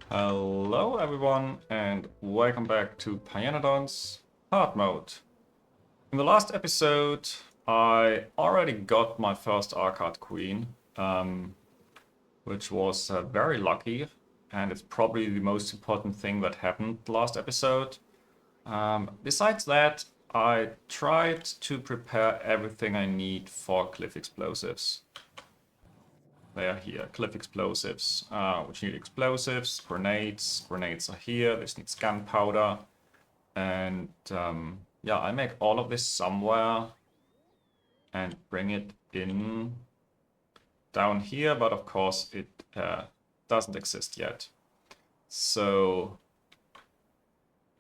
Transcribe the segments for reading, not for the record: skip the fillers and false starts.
Hello everyone and welcome back to Pyanodons Hard Mode. In the last episode I already got my first Arcade Queen, which was very lucky, and it's probably the most important thing that happened last episode. Besides that, I tried to prepare everything I need for cliff explosives. They are here, cliff explosives, which need explosives, grenades. Grenades are here. This needs gunpowder. And yeah, I make all of this somewhere and bring it in down here, but of course it doesn't exist yet. So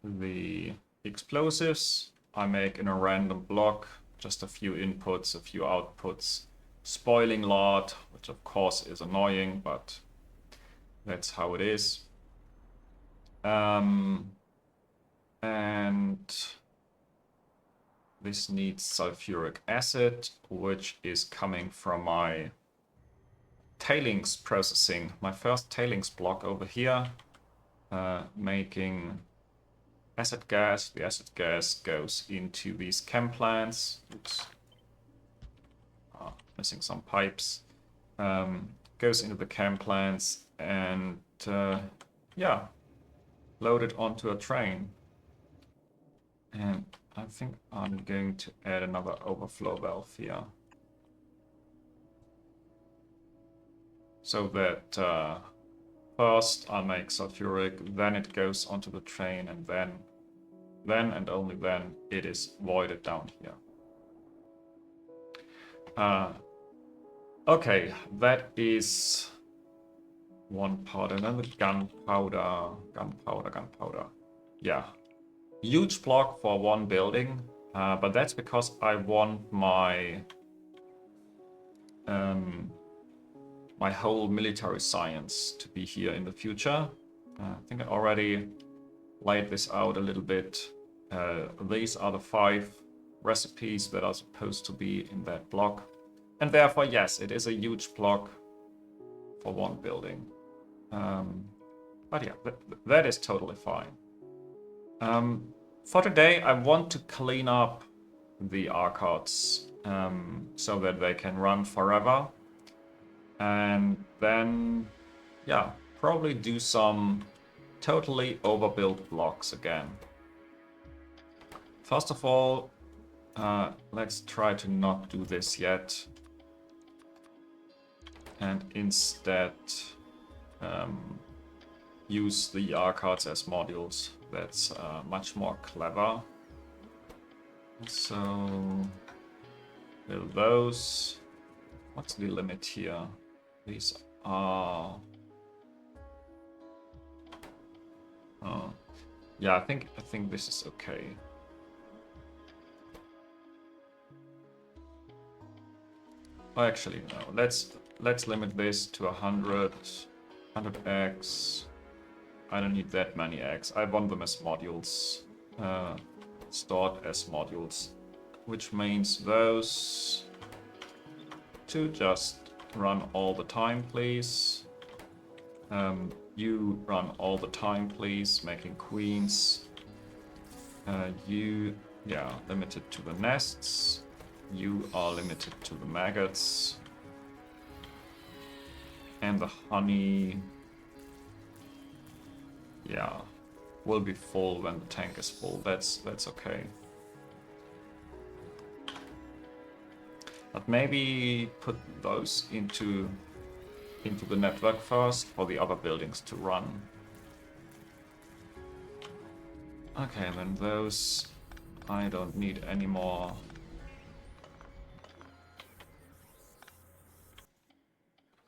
the explosives I make in a random block, just a few inputs, a few outputs. Spoiling lot, which of course is annoying, but that's how it is. And this needs sulfuric acid, which is coming from my tailings processing, my first tailings block over here, making acid gas. The acid gas goes into these chem plants. Oops. Missing some pipes. Goes into the chem plants and yeah, load it onto a train. And I think I'm going to add another overflow valve here, so that first I'll make sulfuric, then it goes onto the train, and then and only then it is voided down here. Okay, that is one part, and then the gunpowder. Yeah, huge block for one building, but that's because I want my my whole military science to be here in the future. I think I already laid this out a little bit. These are the 5 recipes that are supposed to be in that block. And therefore, yes, it is a huge block for one building. But yeah, that is totally fine. For today, I want to clean up the arcades so that they can run forever. And then, yeah, probably do some totally overbuilt blocks again. First of all, let's try to not do this yet. And instead use the arcades as modules. That's much more clever. So build those. What's the limit here? These are yeah, I think this is okay. Oh, actually no, let's limit this to 100 eggs. I don't need that many eggs. I want them as modules, stored as modules, which means those two just run all the time, please. You run all the time, please, making queens. You, yeah, limited to the nests. You are limited to the maggots. And the honey, yeah, will be full when the tank is full. That's okay. But maybe put those into the network first for the other buildings to run. Okay, then those I don't need anymore.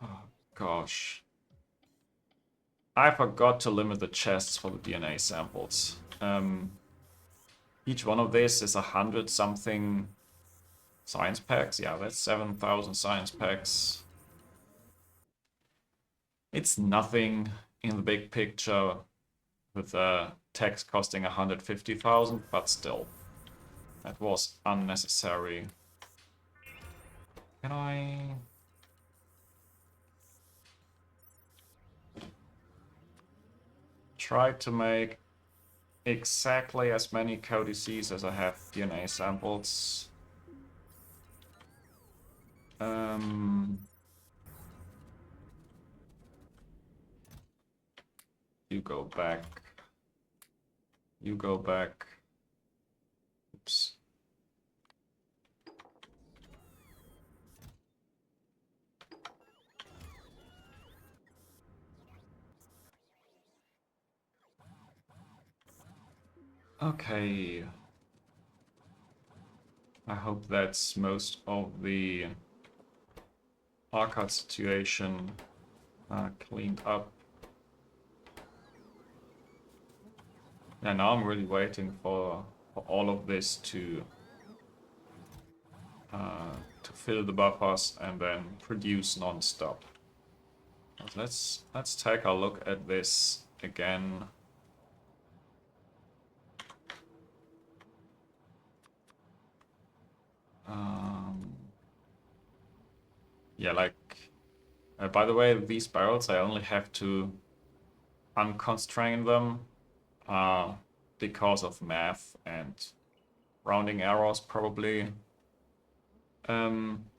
Oh gosh. I forgot to limit the chests for the DNA samples. Each one of these is 100 something science packs. Yeah, that's 7,000 science packs. It's nothing in the big picture with the tax costing 150,000, but still, that was unnecessary. Can I? try to make exactly as many codices as I have DNA samples. You go back. You go back. Oops. Okay. I hope that's most of the arcade situation cleaned up. Yeah, now I'm really waiting for all of this to fill the buffers and then produce non-stop. Let's take a look at this again. Yeah, like by the way, these barrels I only have to unconstrain them because of math and rounding errors probably.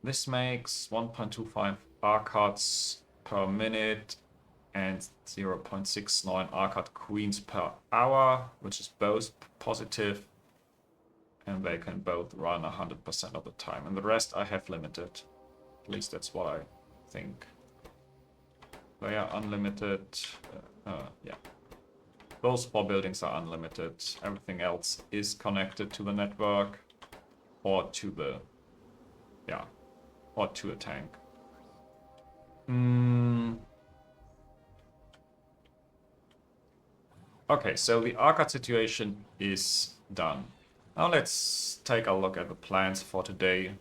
This makes 1.25 arcades per minute and 0.69 arcade queens per hour, which is both positive, and they can both run 100% of the time. And the rest I have limited. At least that's what I think. They are unlimited. Yeah. Those 4 buildings are unlimited. Everything else is connected to the network or to the, yeah, or to a tank. Okay, so the arcade situation is done. Now let's take a look at the plans for today.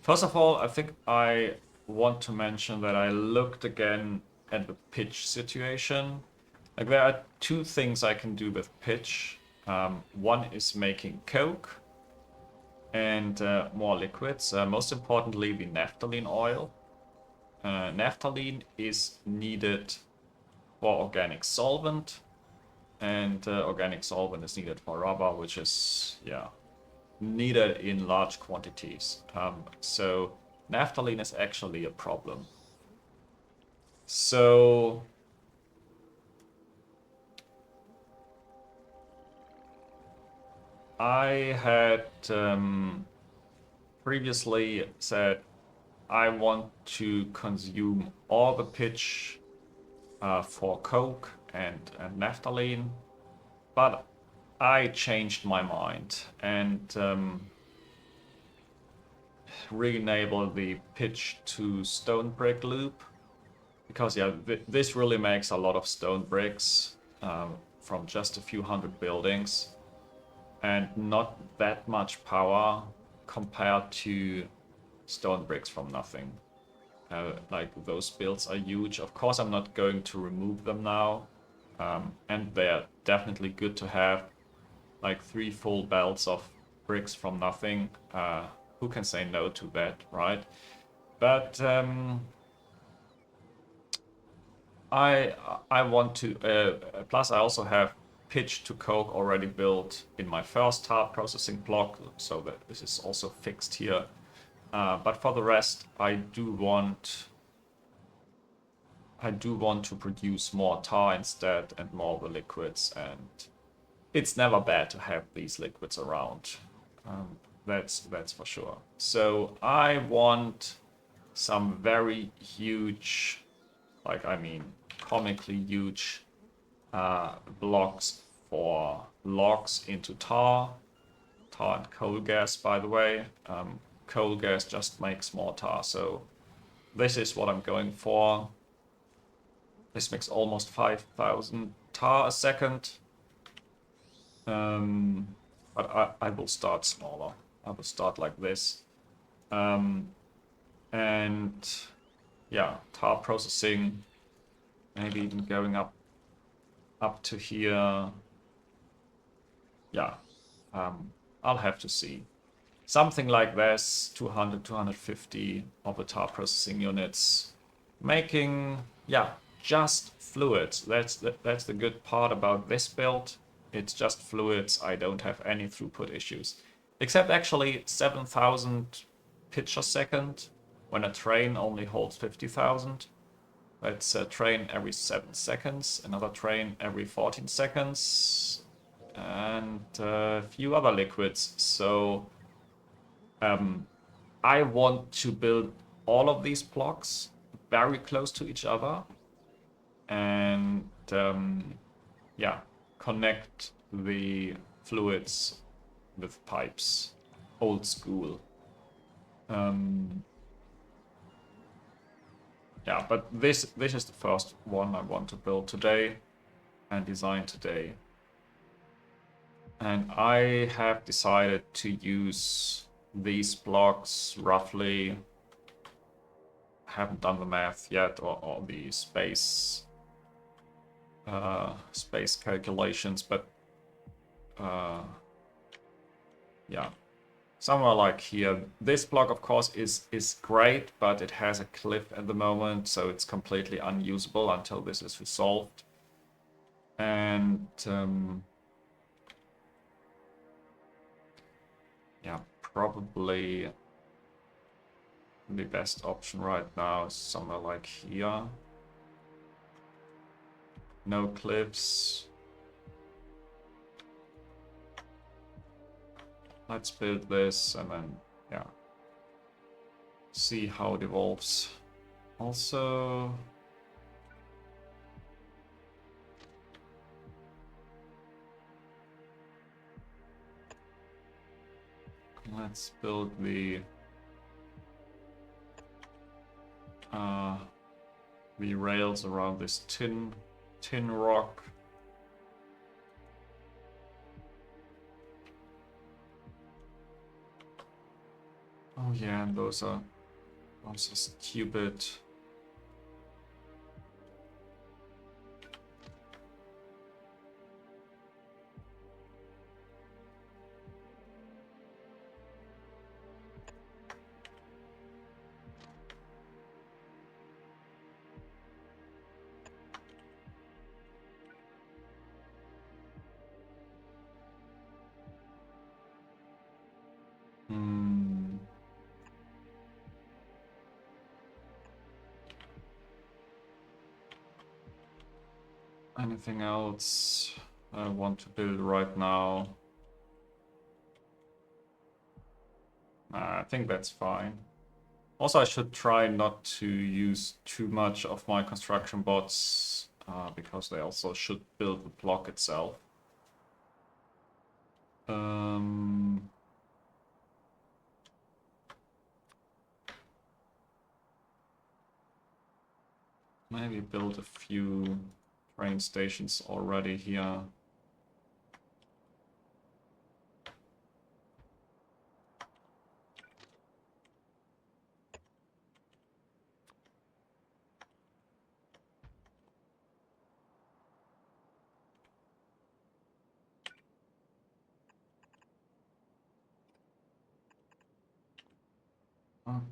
First of all, I think I want to mention that I looked again at the pitch situation. Like, there are 2 things I can do with pitch. One is making coke and more liquids. Most importantly, the naphthalene oil. Naphthalene is needed for organic solvent, and organic solvent is needed for rubber, which is, yeah, needed in large quantities. So naphthalene is actually a problem. So I had previously said I want to consume all the pitch for coke and naphthalene, but I changed my mind and re-enabled the pitch to stone brick loop, because yeah, this really makes a lot of stone bricks from just a few hundred buildings, and not that much power compared to stone bricks from nothing. Like, those builds are huge. Of course, I'm not going to remove them now, and they're definitely good to have, like 3 full belts of bricks from nothing. Who can say no to that, right? But I want to. Plus, I also have pitch to coke already built in my first tar processing block, so that this is also fixed here. But for the rest, I do want to produce more tar instead, and more of the liquids, and it's never bad to have these liquids around. That's for sure. So I want some very huge, like, I mean, comically huge blocks for logs into tar and coal gas, by the way. Coal gas just makes more tar, so this is what I'm going for. This makes almost 5,000 tar a second. But I will start smaller. I will start like this. And yeah, tar processing, maybe even going up to here. Yeah, I'll have to see. Something like this, 200, 250 of the tar processing units, making, yeah, just fluids. That's the good part about this build. It's just fluids. I don't have any throughput issues. Except actually 7,000 pitch a second when a train only holds 50,000. That's a train every 7 seconds, another train every 14 seconds, and a few other liquids. So I want to build all of these blocks very close to each other and yeah, connect the fluids with pipes, old school. Yeah, but this is the first one I want to build today and design today. And I have decided to use these blocks roughly, haven't done the math yet, or the space calculations, but yeah, somewhere like here. This block, of course, is great, but it has a cliff at the moment, so it's completely unusable until this is resolved. And yeah, probably the best option right now is somewhere like here. No cliffs. Let's build this and then, yeah, see how it evolves. Also, let's build the rails around this tin rock. Oh yeah, and those are also stupid. Anything else I want to build right now? I think that's fine. Also, I should try not to use too much of my construction bots because they also should build the block itself. Maybe build a few train stations already here.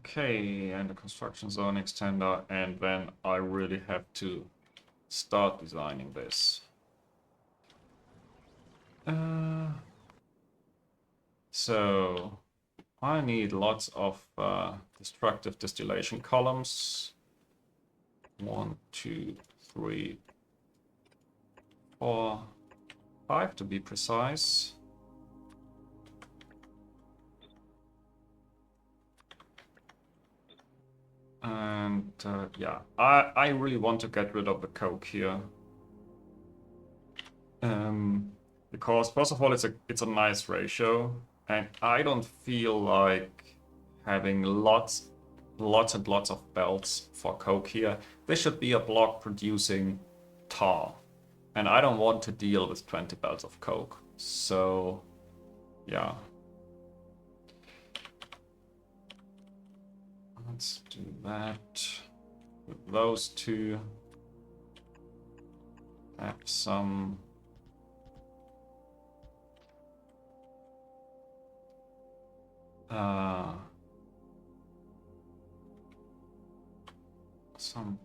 Okay, and the construction zone extender, and then I really have to start designing this. So I need lots of destructive distillation columns. 1, 2, 3, 4, 5 to be precise. And yeah, I really want to get rid of the coke here. Because first of all, it's a nice ratio, and I don't feel like having lots and lots of belts for coke here. This should be a block producing tar, and I don't want to deal with 20 belts of coke. So yeah, let's do that with those two. Have some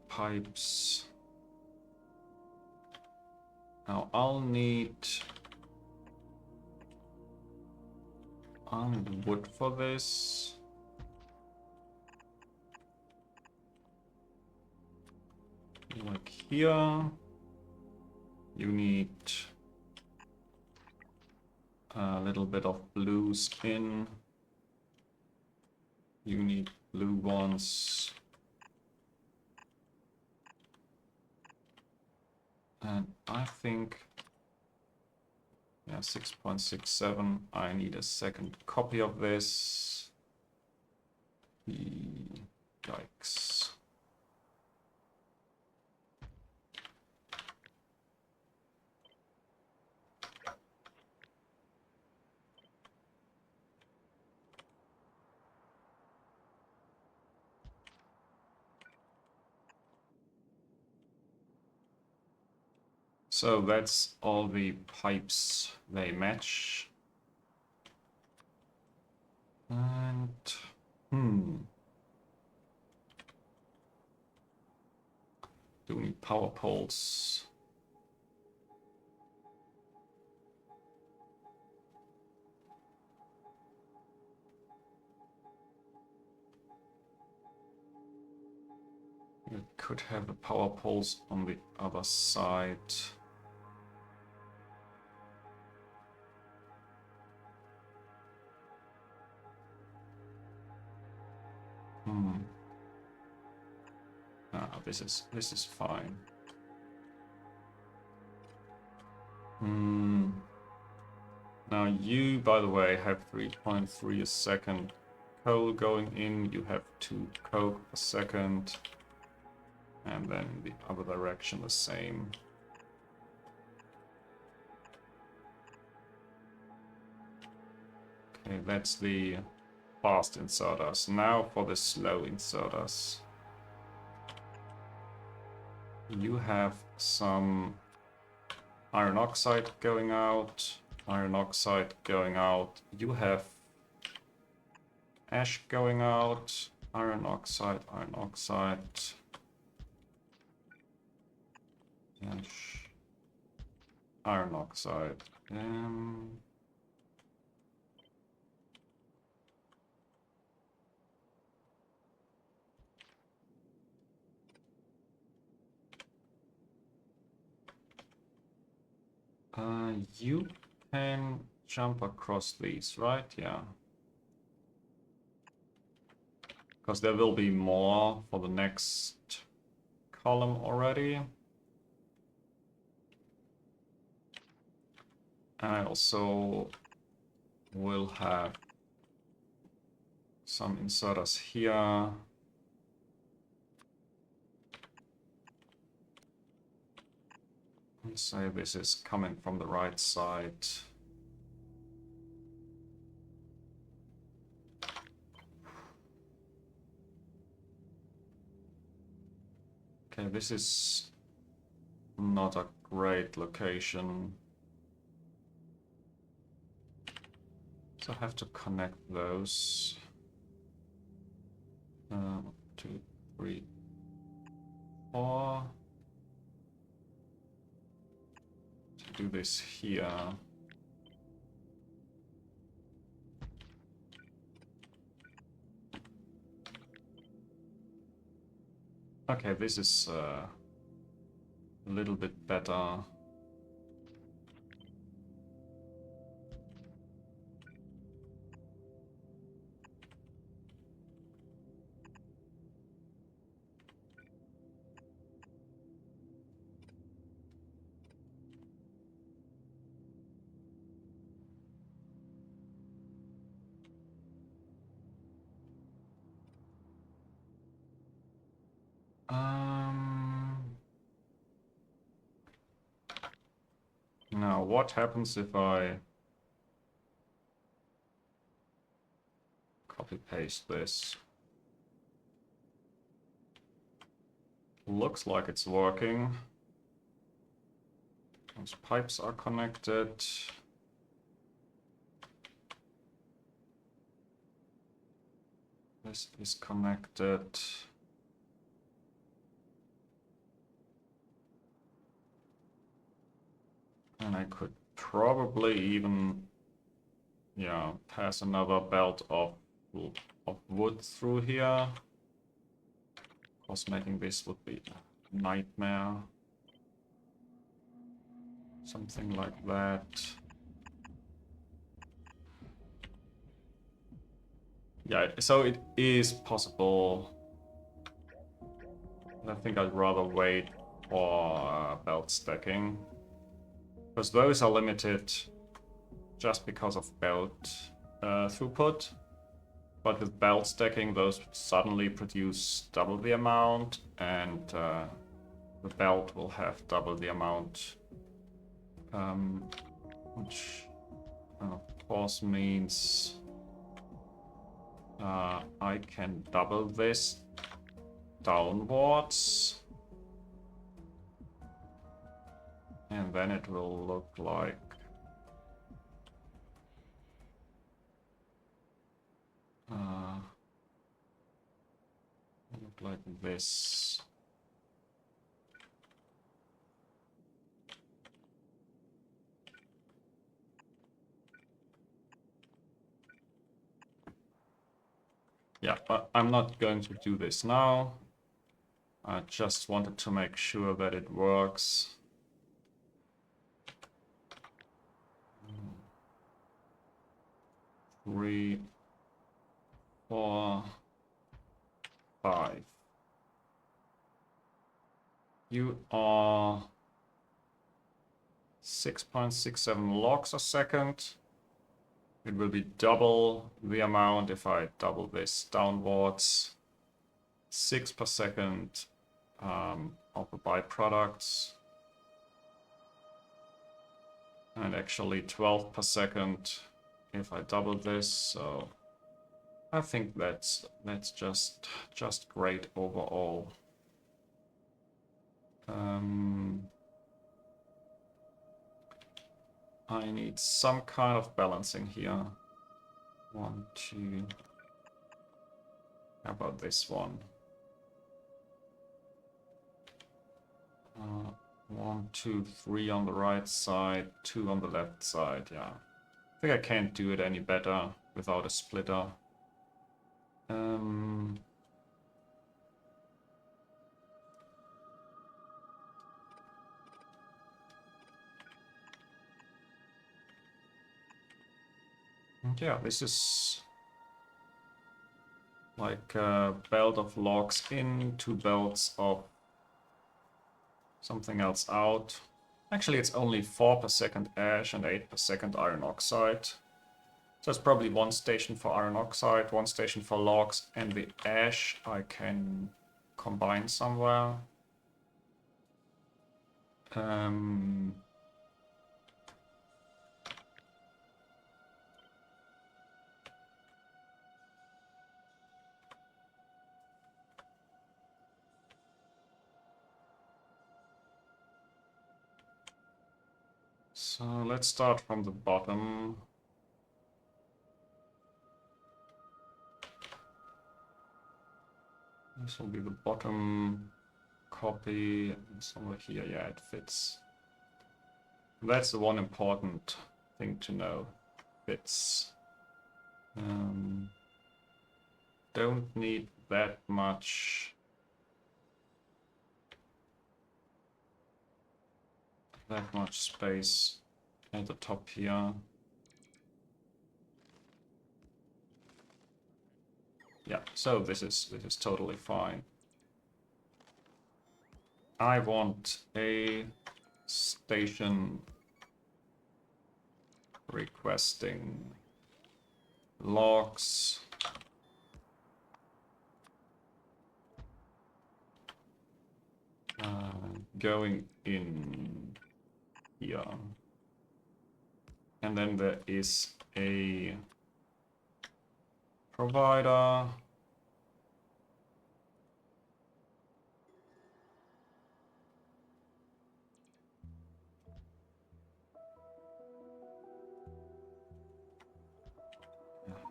pipes Now I'll need wood for this. Like here. You need a little bit of blue skin. You need blue ones. And I think, yeah, 6.67. I need a second copy of this. Yikes. So that's all the pipes they match. And do we need power poles? You could have the power poles on the other side. This is fine. Now you, by the way, have 3.3 a second coal going in. You have 2 coke a second. And then in the other direction the same. Okay, that's the fast inserters. Now for the slow inserters. You have some iron oxide going out. Iron oxide going out. You have ash going out. Iron oxide, iron oxide. Ash. Iron oxide. You can jump across these, right? Yeah. Because there will be more for the next column already. I also will have some inserters here. Let's say this is coming from the right side. Okay, this is not a great location. So I have to connect those. 2, 3, 4. To do this here. Okay, this is a little bit better. Now, what happens if I copy paste this? Looks like it's working. Those pipes are connected. This is connected. And I could probably even, yeah, pass another belt of wood through here. Of course, making this would be a nightmare. Something like that. Yeah, so it is possible. I think I'd rather wait for belt stacking. Because those are limited just because of belt throughput. But with belt stacking, those suddenly produce double the amount, and the belt will have double the amount. Which of course means I can double this downwards. And then it will look like this. Yeah, but I'm not going to do this now. I just wanted to make sure that it works. 3, 4, 5. You are 6.67 logs a second. It will be double the amount if I double this downwards. 6 per second of the byproducts. And actually 12 per second if I double this, so I think that's just great overall. I need some kind of balancing here. 1, 2. How about this one? 1, 2, 3 on the right side, 2 on the left side, yeah. I think I can't do it any better without a splitter. Yeah, this is like a belt of logs in, 2 belts of something else out. Actually, it's only 4 per second ash and 8 per second iron oxide. So it's probably 1 station for iron oxide, 1 station for logs, and the ash I can combine somewhere. So let's start from the bottom. This will be the bottom copy. It's over here. Yeah, it fits. That's the one important thing to know. Fits. Don't need that much. That much space at the top here. Yeah, so this is totally fine. I want a station requesting logs. Going in here. And then there is a provider.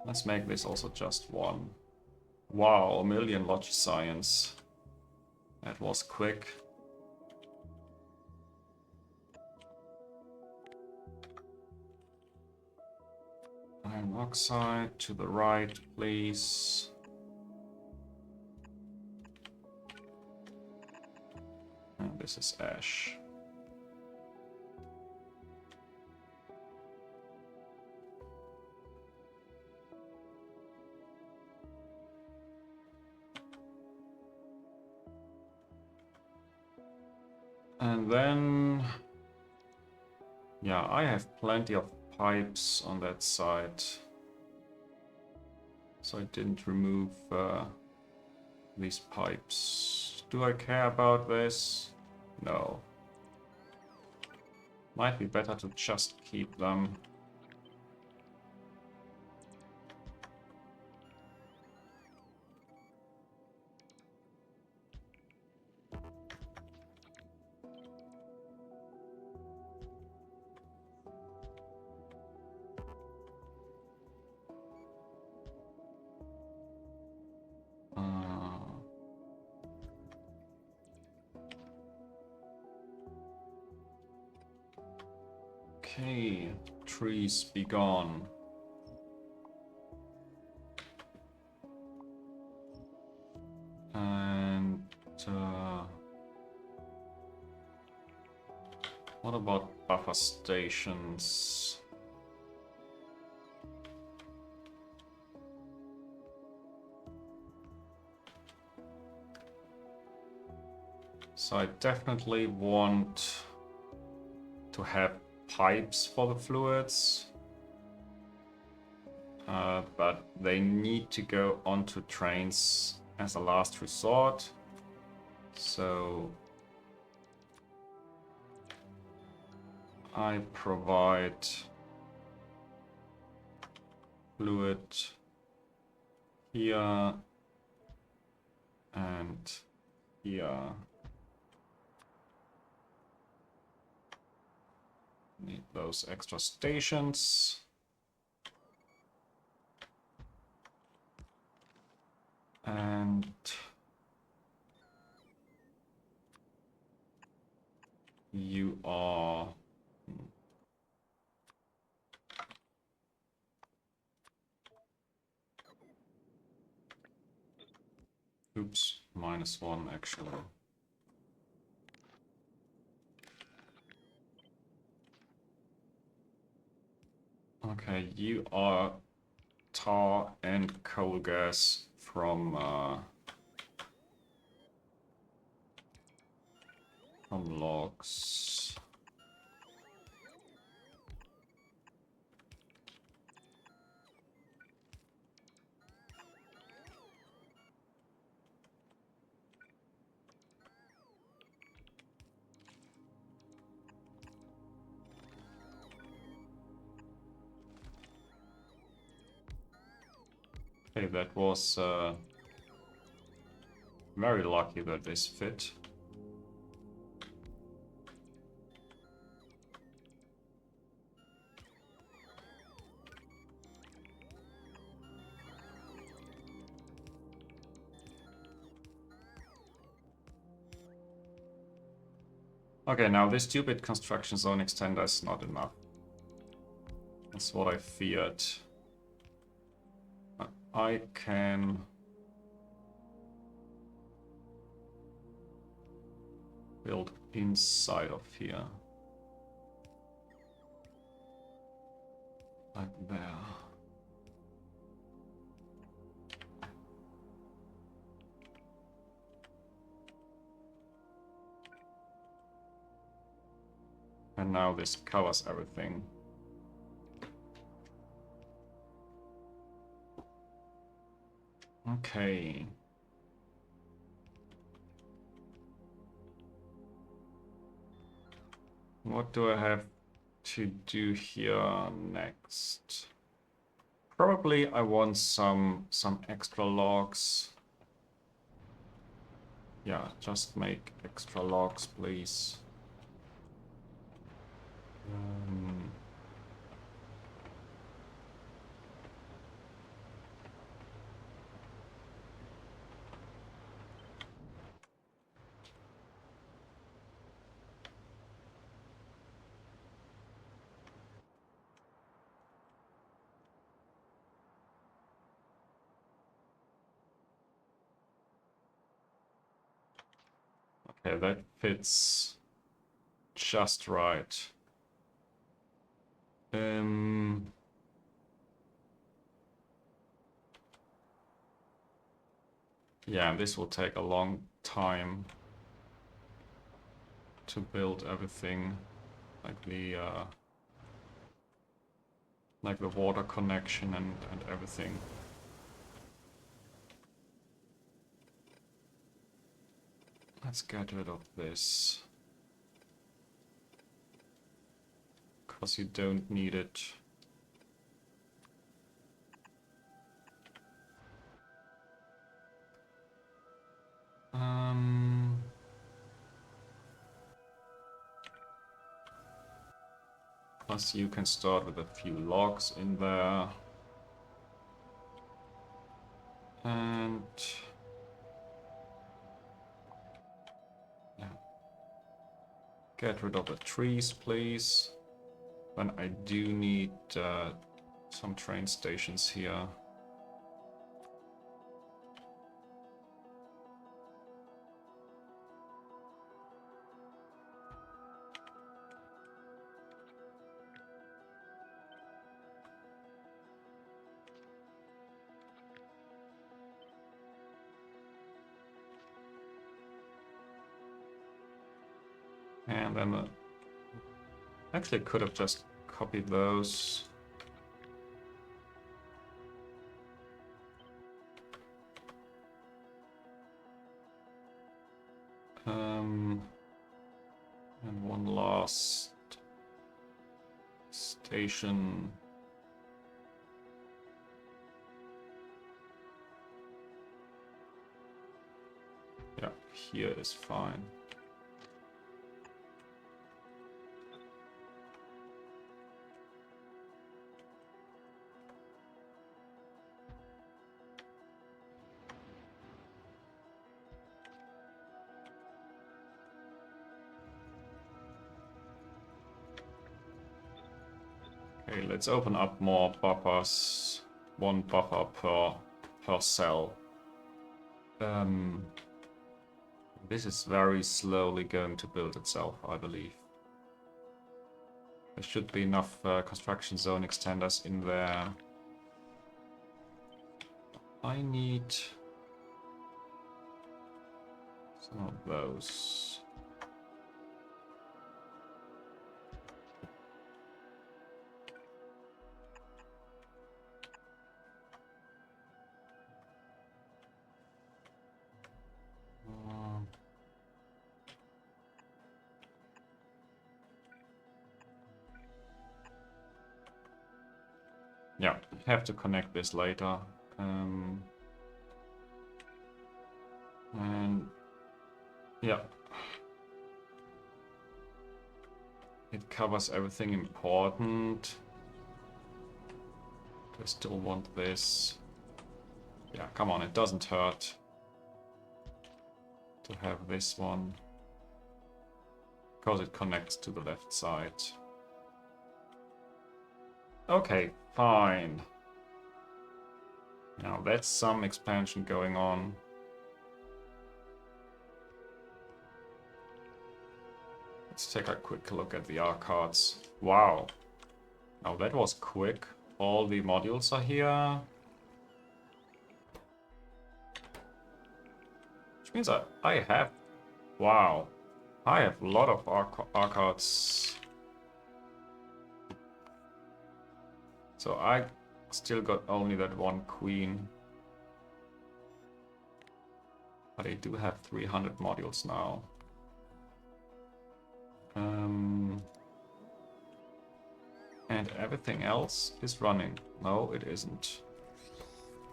Let's make this also just 1. Wow, a million Logiscience. That was quick. Iron oxide to the right, please. And this is ash. And then, yeah, I have plenty of pipes on that side. So I didn't remove these pipes. Do I care about this? No. Might be better to just keep them. Okay, trees be gone. And what about buffer stations? So I definitely want to have pipes for the fluids, but they need to go onto trains as a last resort. So I provide fluid here and here. Need those extra stations. And you are oops, -1 actually. Okay, you are tar and coal gas from logs. Okay, that was very lucky that this fit. Okay, now this stupid construction zone extender is not enough. That's what I feared. I can build inside of here. Like there. And now this covers everything. Okay. What do I have to do here next? Probably I want some extra logs. Yeah, just make extra logs, please. Okay, that fits just right. Yeah, this will take a long time to build everything, like the water connection and everything. Let's get rid of this, because you don't need it. Plus you can start with a few logs in there. And yeah. Get rid of the trees, please. When I do need some train stations here. And then actually could have just copied those. And one last station. Yeah, here is fine. Okay, let's open up more buffers. One buffer per cell. This is very slowly going to build itself, I believe. There should be enough construction zone extenders in there. I need some of those. Yeah, have to connect this later. And yeah, it covers everything important. I still want this. Yeah, come on, it doesn't hurt to have this one, because it connects to the left side. Okay, fine. Now that's some expansion going on. Let's take a quick look at the arcades. Wow. Now that was quick. All the modules are here. Which means I have... Wow. I have a lot of arcades. So I still got only that one queen. But I do have 300 modules now. And everything else is running. No, it isn't.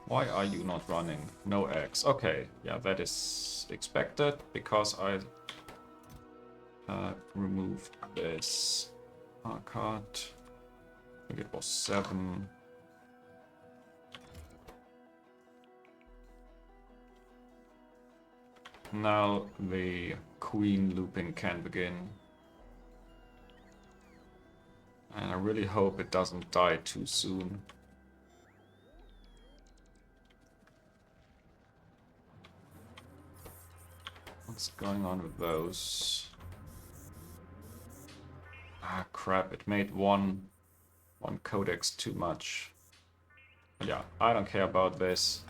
Why are you not running? No eggs. Okay, yeah, that is expected because I removed this arcade. I think it was 7. Now the queen looping can begin. And I really hope it doesn't die too soon. What's going on with those? Ah, crap, it made one codex too much. But yeah, I don't care about this.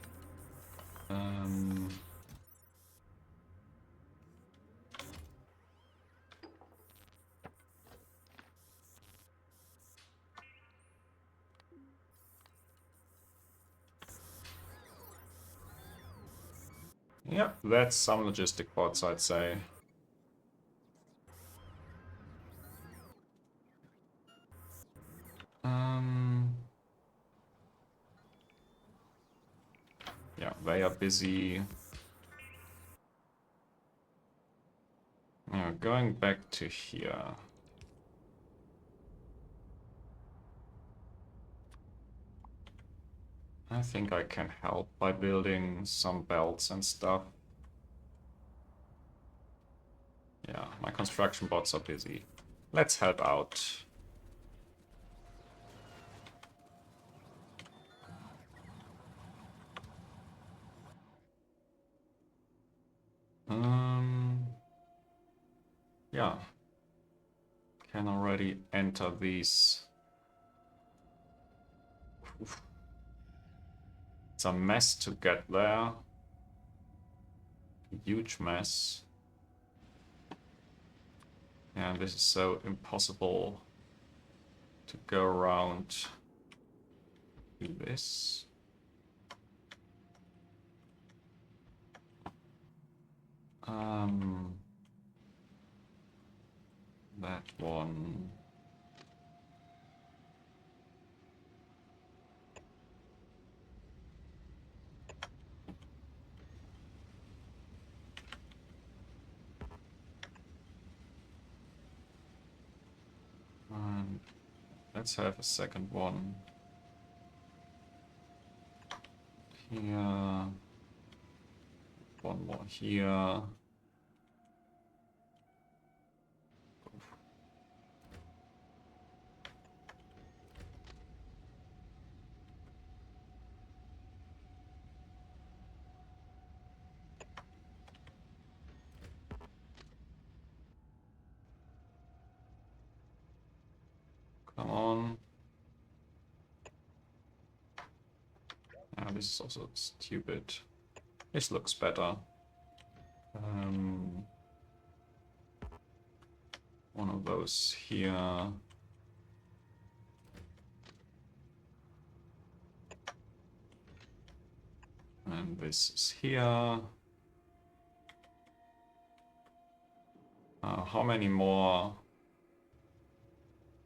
Yeah, that's some logistic bots, I'd say. Yeah, they are busy. Going back to here. I think I can help by building some belts and stuff. Yeah, my construction bots are busy. Let's help out. Yeah. Can already enter these. Oof. It's a mess to get there. Huge mess. And this is so impossible to go around. Do this. That one. And let's have a second one. Here. One more here. Come on. This is also stupid. This looks better. One of those here. And this is here. How many more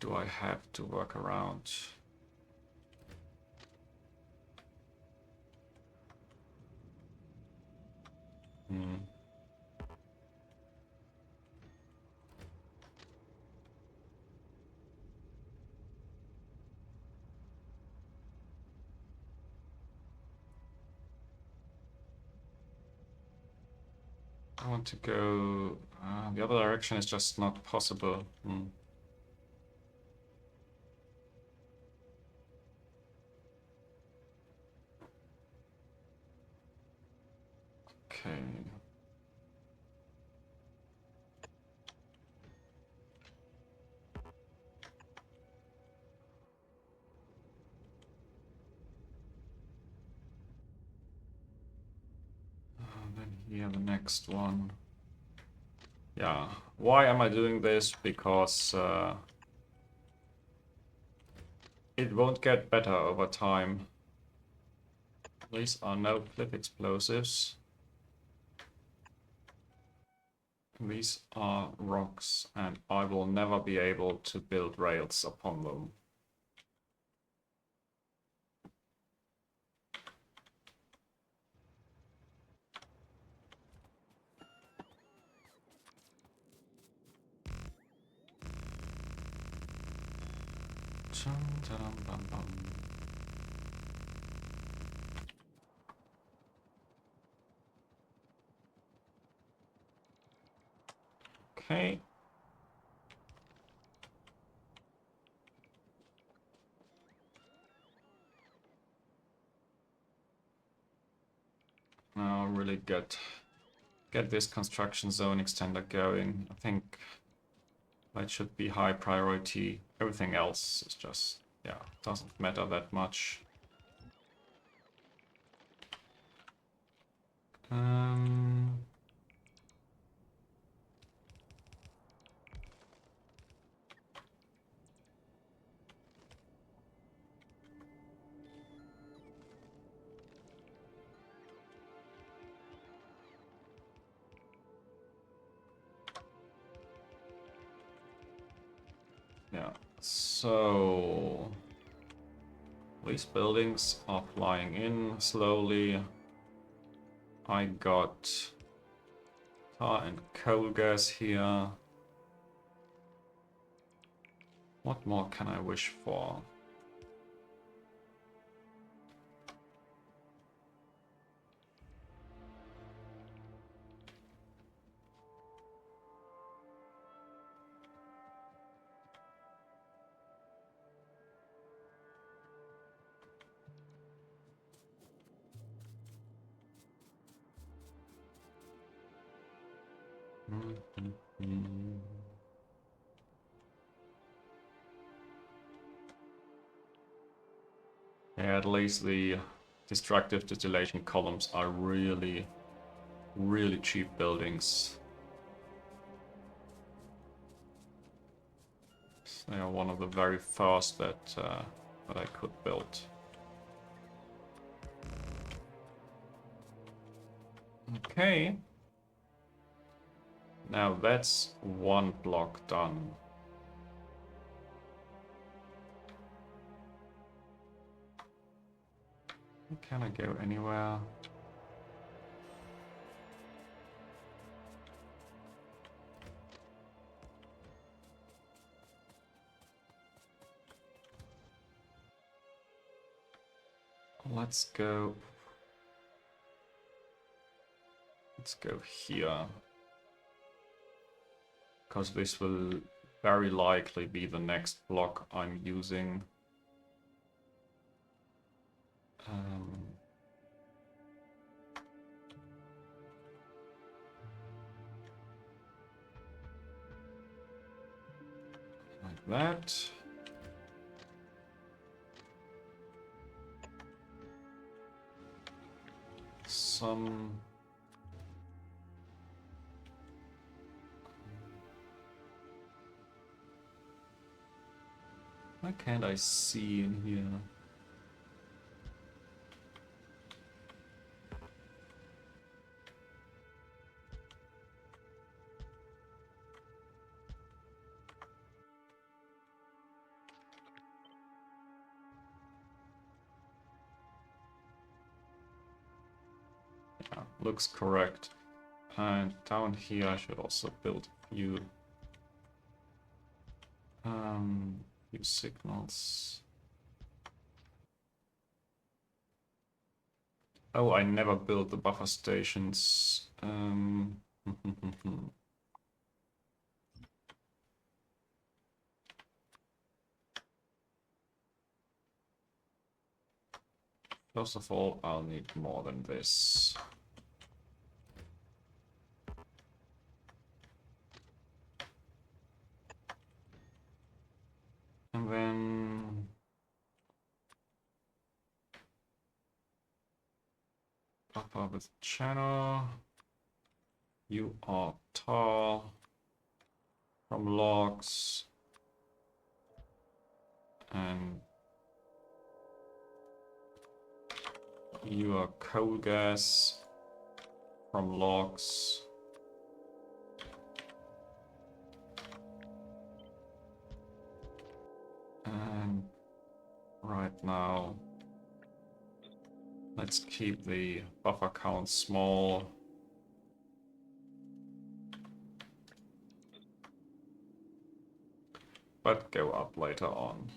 do I have to work around? I want to go... the other direction is just not possible. Okay. Then here the next one. Yeah, why am I doing this? Because it won't get better over time. These are no clip explosives. These are rocks, and I will never be able to build rails upon them. Okay. Now really get get this construction zone extender going. I think that should be high priority. Everything else is just, yeah, doesn't matter that much. Yeah, so these buildings are flying in slowly. I got tar and coal gas here. What more can I wish for? Yeah, at least the destructive distillation columns are really, really cheap buildings. They are one of the very first that I could build. Okay. Now that's one block done. Can I go anywhere? Let's go. Let's go here. Because this will very likely be the next block I'm using. Like that. Some... Why can't I see in here? Yeah, looks correct. And down here I should also build a few signals. Oh, I never built the buffer stations. First of all, I'll need more than this. And then... buffer with channel. You are tall. From logs. And you are coal gas from logs. And right now, let's keep the buffer count small. But go up later on.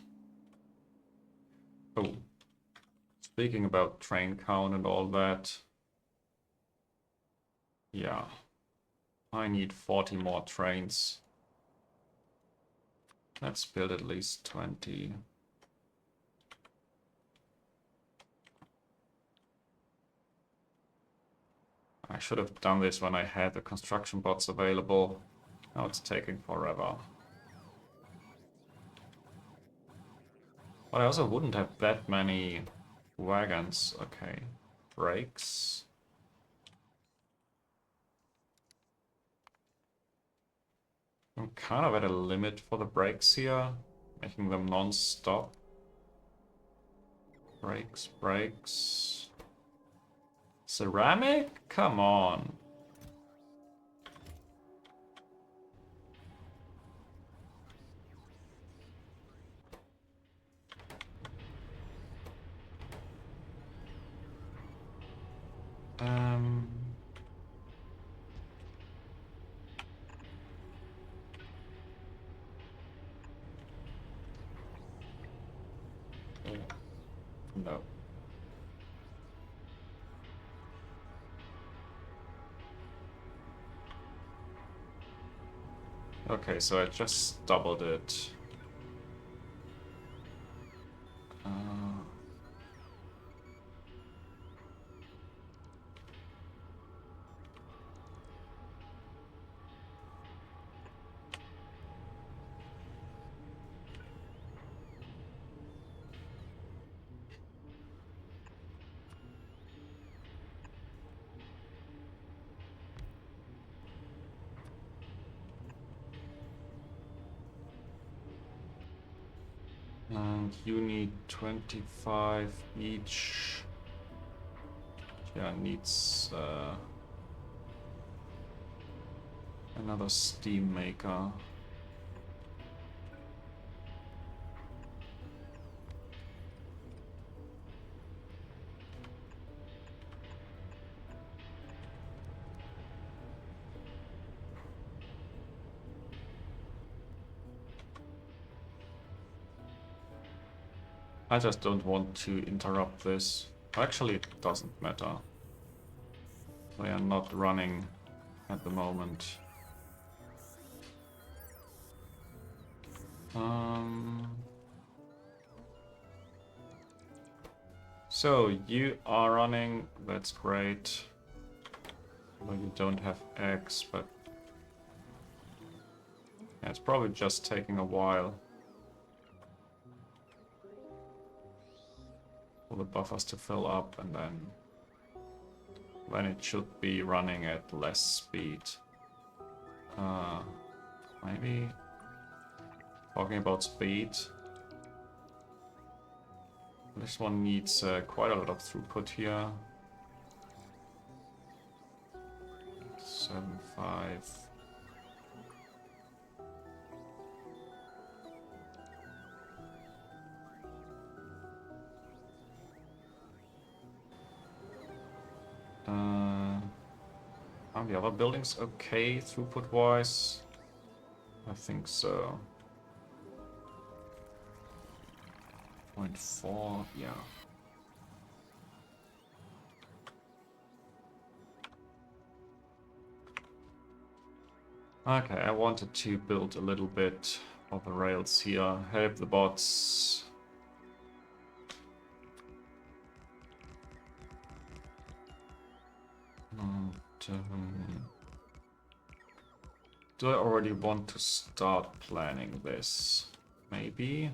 Oh, speaking about train count and all that. Yeah, I need 40 more trains. Let's build at least 20. I should have done this when I had the construction bots available. Now it's taking forever. But I also wouldn't have that many wagons. Okay. Brakes. I'm kind of at a limit for the brakes here, making them non-stop. Brakes, brakes. Ceramic? Come on. Um... No. Okay, so I just doubled it. And you need 25 each. Yeah, needs another steam maker. I just don't want to interrupt this. Actually, it doesn't matter. They are not running at the moment. So you are running, that's great. Well, you don't have eggs, but yeah, it's probably just taking a while for the buffers to fill up, and then it should be running at less speed. Maybe talking about speed. This one needs quite a lot of throughput here. 7.5. Are the other buildings okay throughput-wise? I think so. 0.4, yeah. Okay, I wanted to build a little bit of the rails here, help the bots. Do I already want to start planning this? Maybe.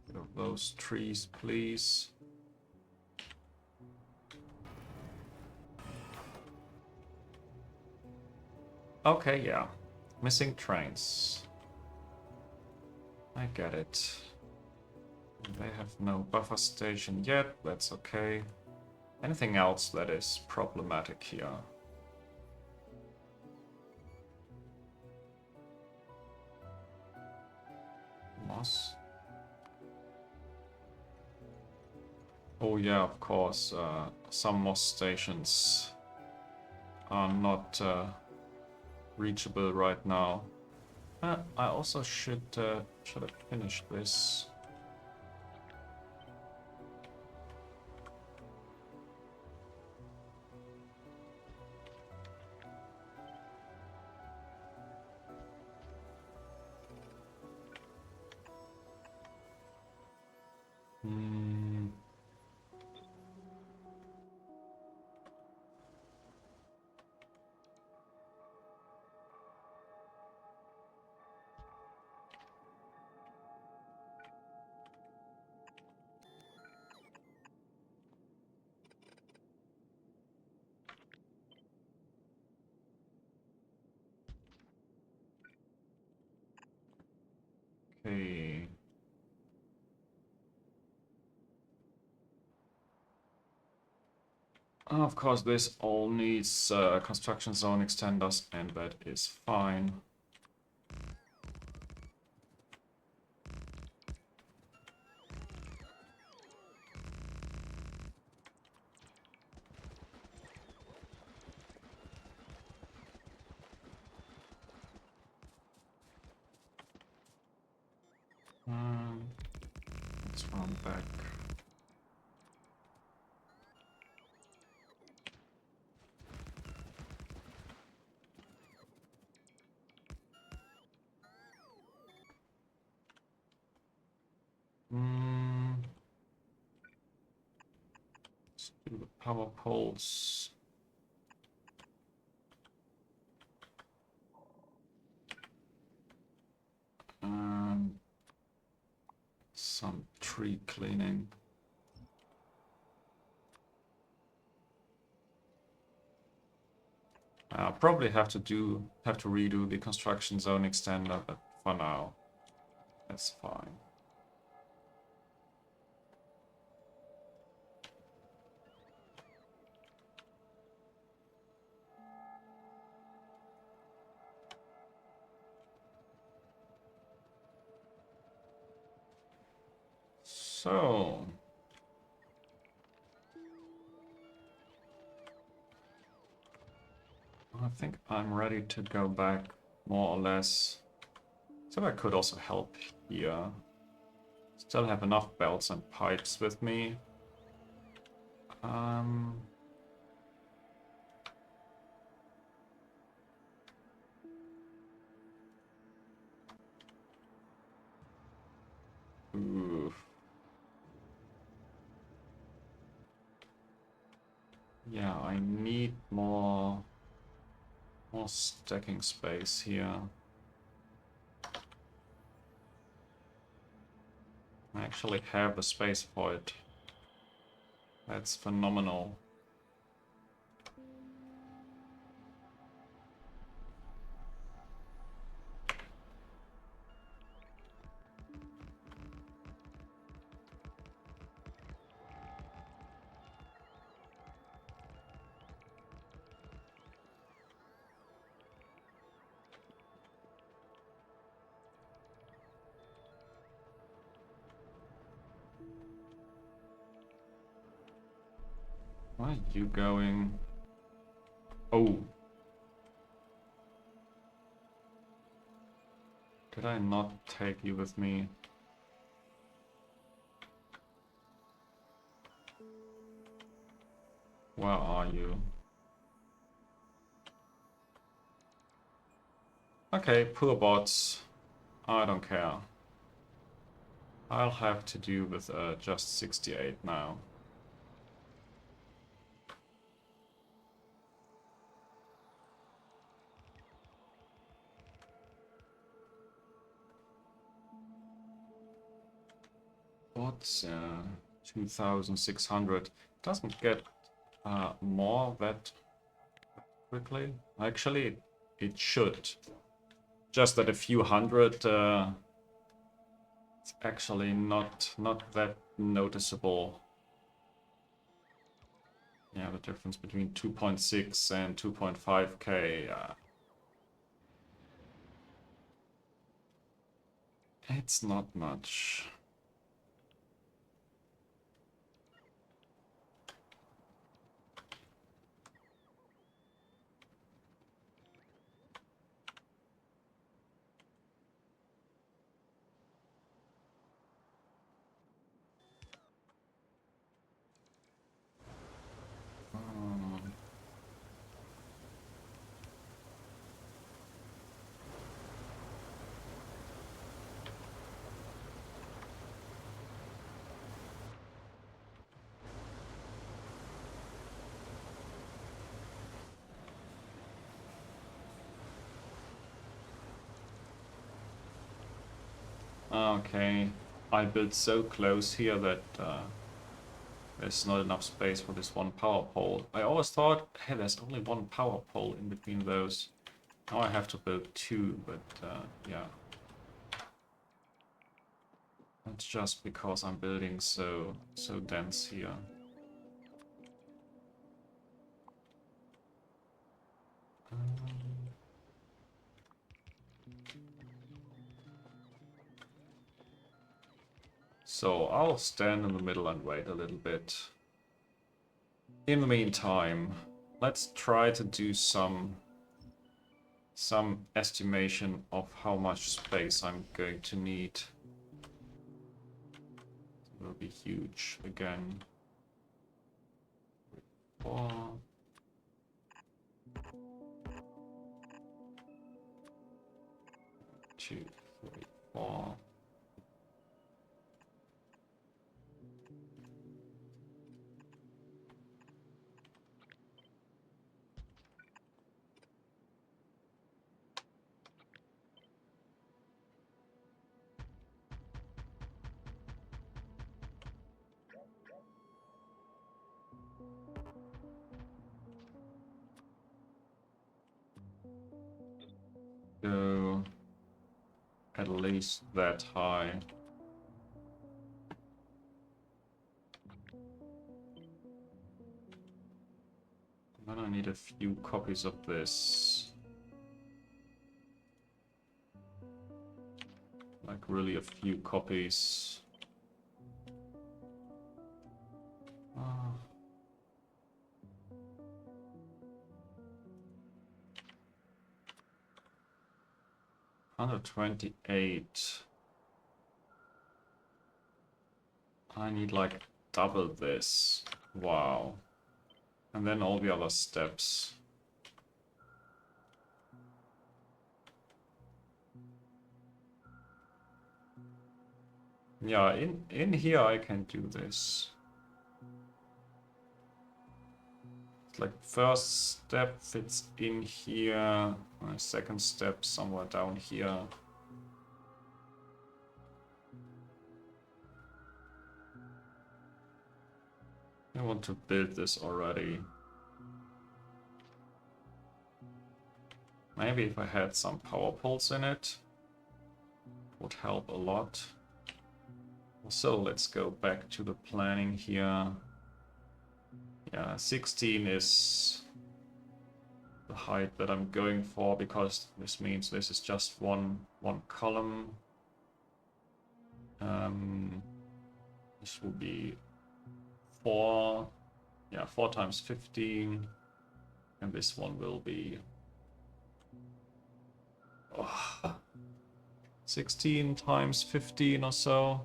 Get of those trees, please. Okay, yeah. Missing trains. I get it. They have no buffer station yet, that's okay. Anything else that is problematic here? Moss? Oh yeah, of course. Some Moss stations are not reachable right now. I also should have finished this. Hmm. Okay. Of course, this all needs construction zone extenders, and that is fine. Let's run back. Let's do the power poles. Some tree cleaning. Probably have to redo the construction zone extender, but for now, that's fine. So, I think I'm ready to go back, more or less. So I could also help here. Still have enough belts and pipes with me. Oof. Yeah, I need more stacking space here. I actually have the space for it. That's phenomenal. Where are you going? Oh. Did I not take you with me? Where are you? Okay, poor bots. I don't care. I'll have to do with just 68 now. What's 2,600? Doesn't get more that quickly. Actually, it should. Just that a few hundred, it's actually not that noticeable. Yeah, the difference between 2.6 and 2.5k. It's not much. Okay, I built so close here that there's not enough space for this one power pole. I always thought, hey, there's only one power pole in between those. Now I have to build two, but yeah. That's just because I'm building so dense here. So I'll stand in the middle and wait a little bit. In the meantime, let's try to do some estimation of how much space I'm going to need. It will be huge again. 4. 2, 3, 4. Go at least that high. Then I need a few copies of this. Like really a few copies. Ah. 128. I need like double this. Wow. And then all the other steps. Yeah, in here I can do this. It's like first step fits in here. My second step somewhere down here. I want to build this already. Maybe if I had some power poles in it, would help a lot. So let's go back to the planning here. Yeah, 16 is the height that I'm going for, because this means this is just one column. This will be 4, yeah, 4 times 15, and this one will be 16 times 15 or so.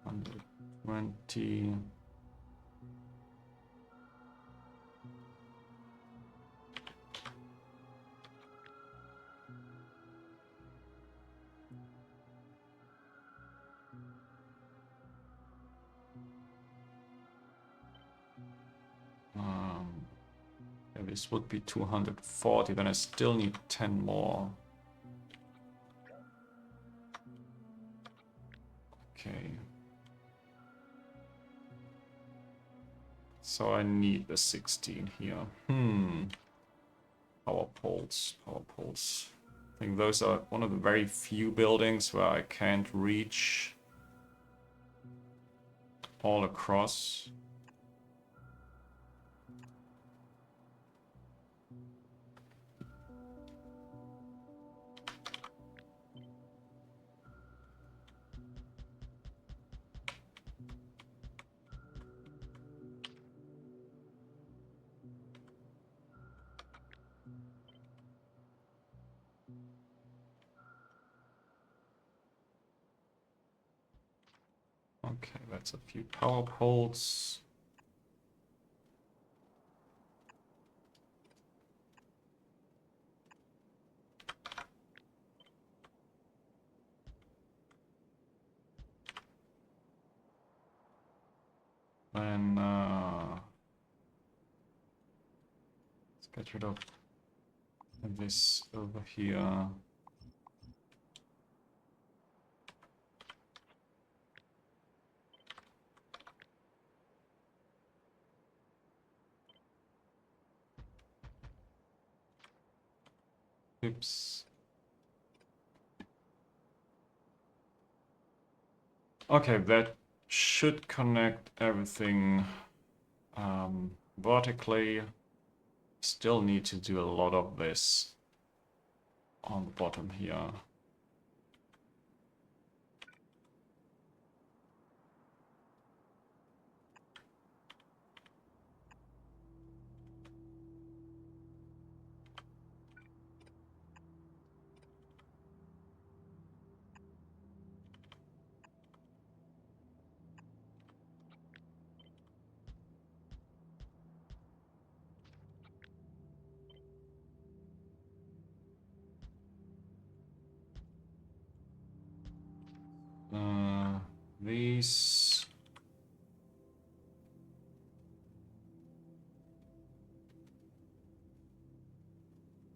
Hundred 20. Yeah, this would be 240, then I still need 10 more. Okay. So I need the 16 here. Power poles, power poles. I think those are one of the very few buildings where I can't reach all across. Okay, that's a few power poles. Then let's get rid of this over here. Oops. Okay, that should connect everything vertically. Still need to do a lot of this on the bottom here. These.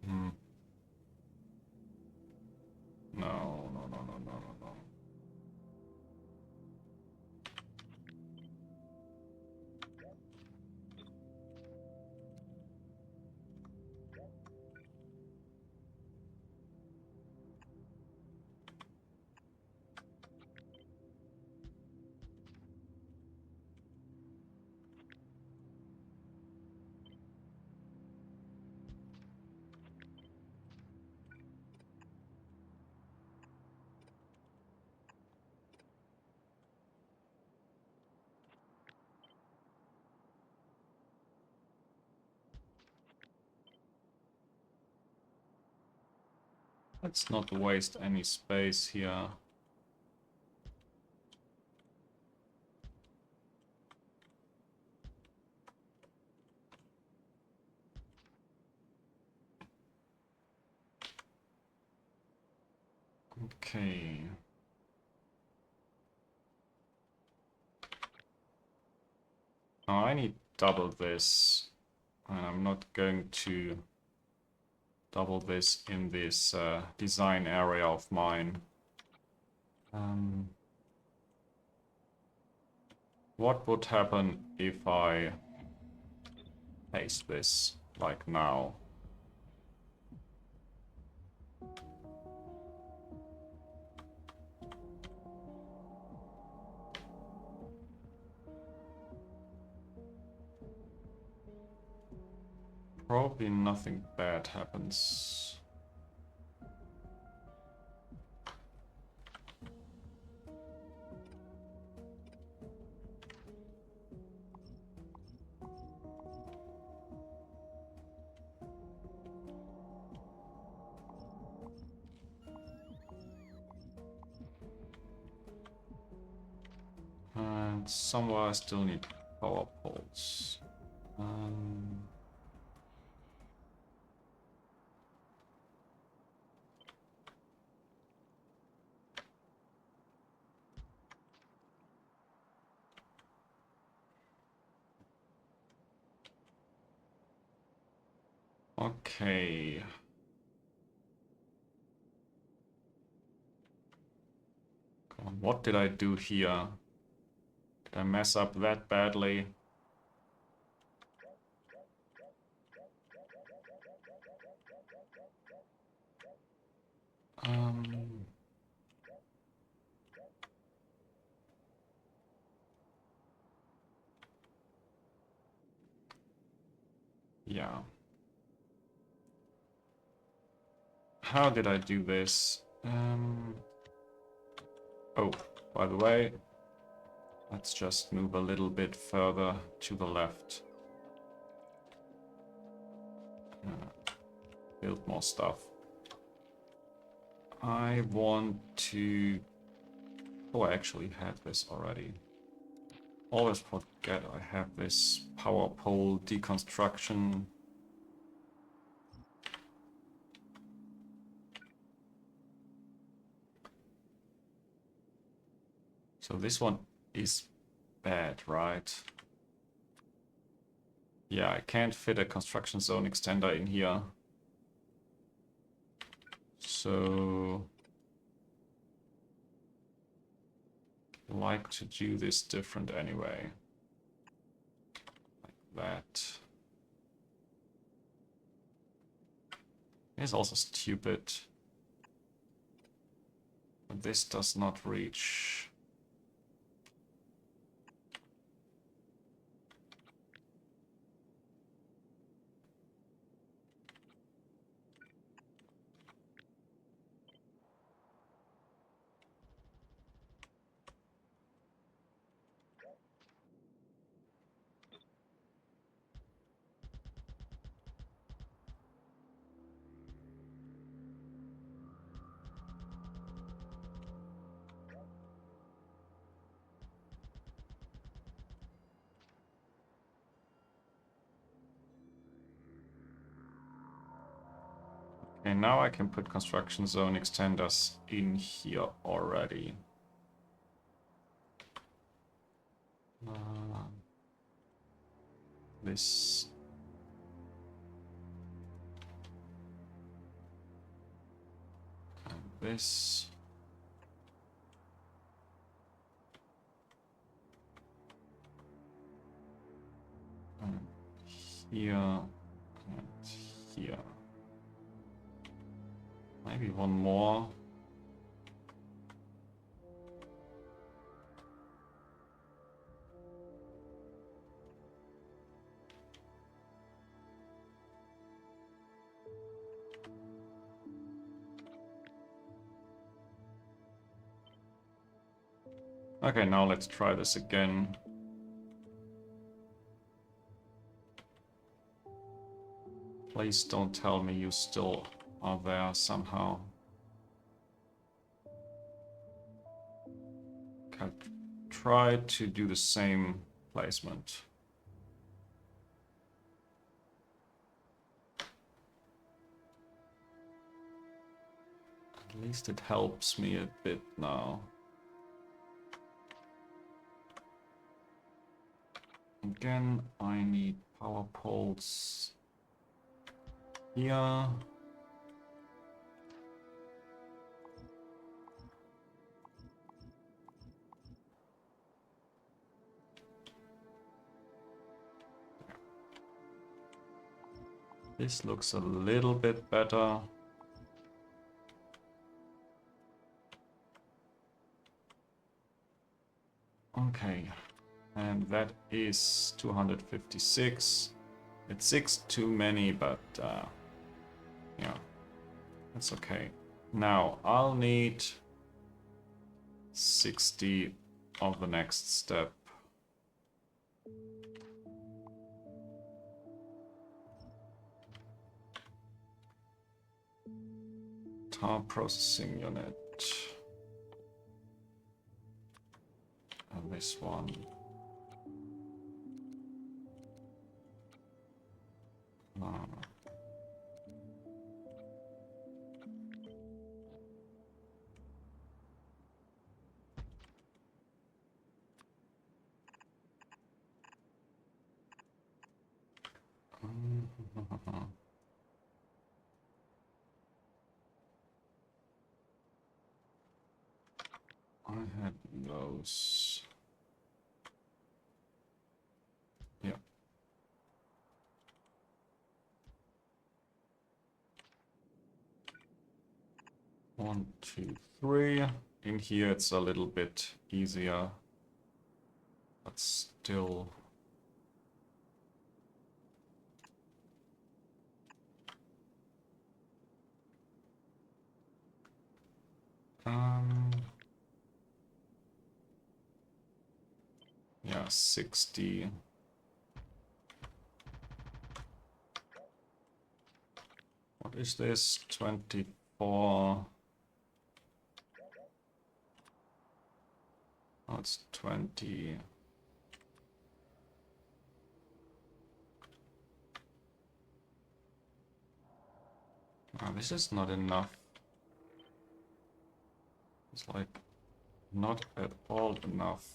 No, no, no, no, no, no, no. Let's not waste any space here. Okay. Now I need double this, and I'm not going to double this in this design area of mine. What would happen if I paste this like now? Probably nothing bad happens. And somewhere I still need power poles. Okay. Come on, what did I do here? Did I mess up that badly? Yeah. How did I do this? Oh, by the way, let's just move a little bit further to the left. Build more stuff. I want to... Oh, I actually had this already. Always forget I have this power pole deconstruction. So this one is bad, right? Yeah, I can't fit a construction zone extender in here. So like to do this different anyway. Like that. It's also stupid. But this does not reach. And now I can put construction zone extenders in here already. This. And this. And here. And here. Maybe one more. Okay, now let's try this again. Please don't tell me you still are there somehow. Okay, try to do the same placement. At least it helps me a bit now. Again, I need power poles here. This looks a little bit better. Okay, and that is 256. It's 6 too many, but yeah, that's okay. Now I'll need 60 of the next step. Tar processing unit. And this one. I had those. Yeah. One, two, three. In here it's a little bit easier, but still. Yeah, 60. What is this? 24. Oh, it's 20. Oh, this is not enough. It's like not at all enough.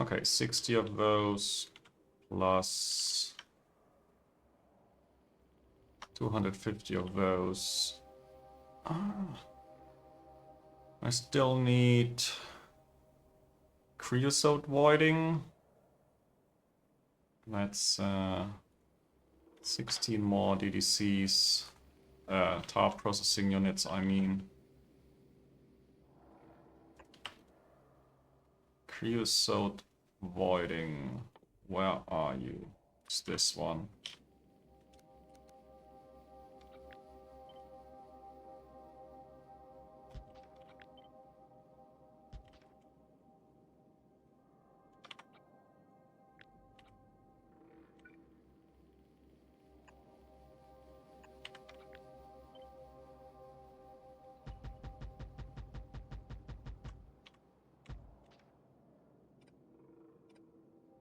Okay, 60 of those plus 250 of those. I still need creosote voiding. That's 16 more DDCs. Tar processing units, I mean. Creosote voiding. Where are you? It's this one.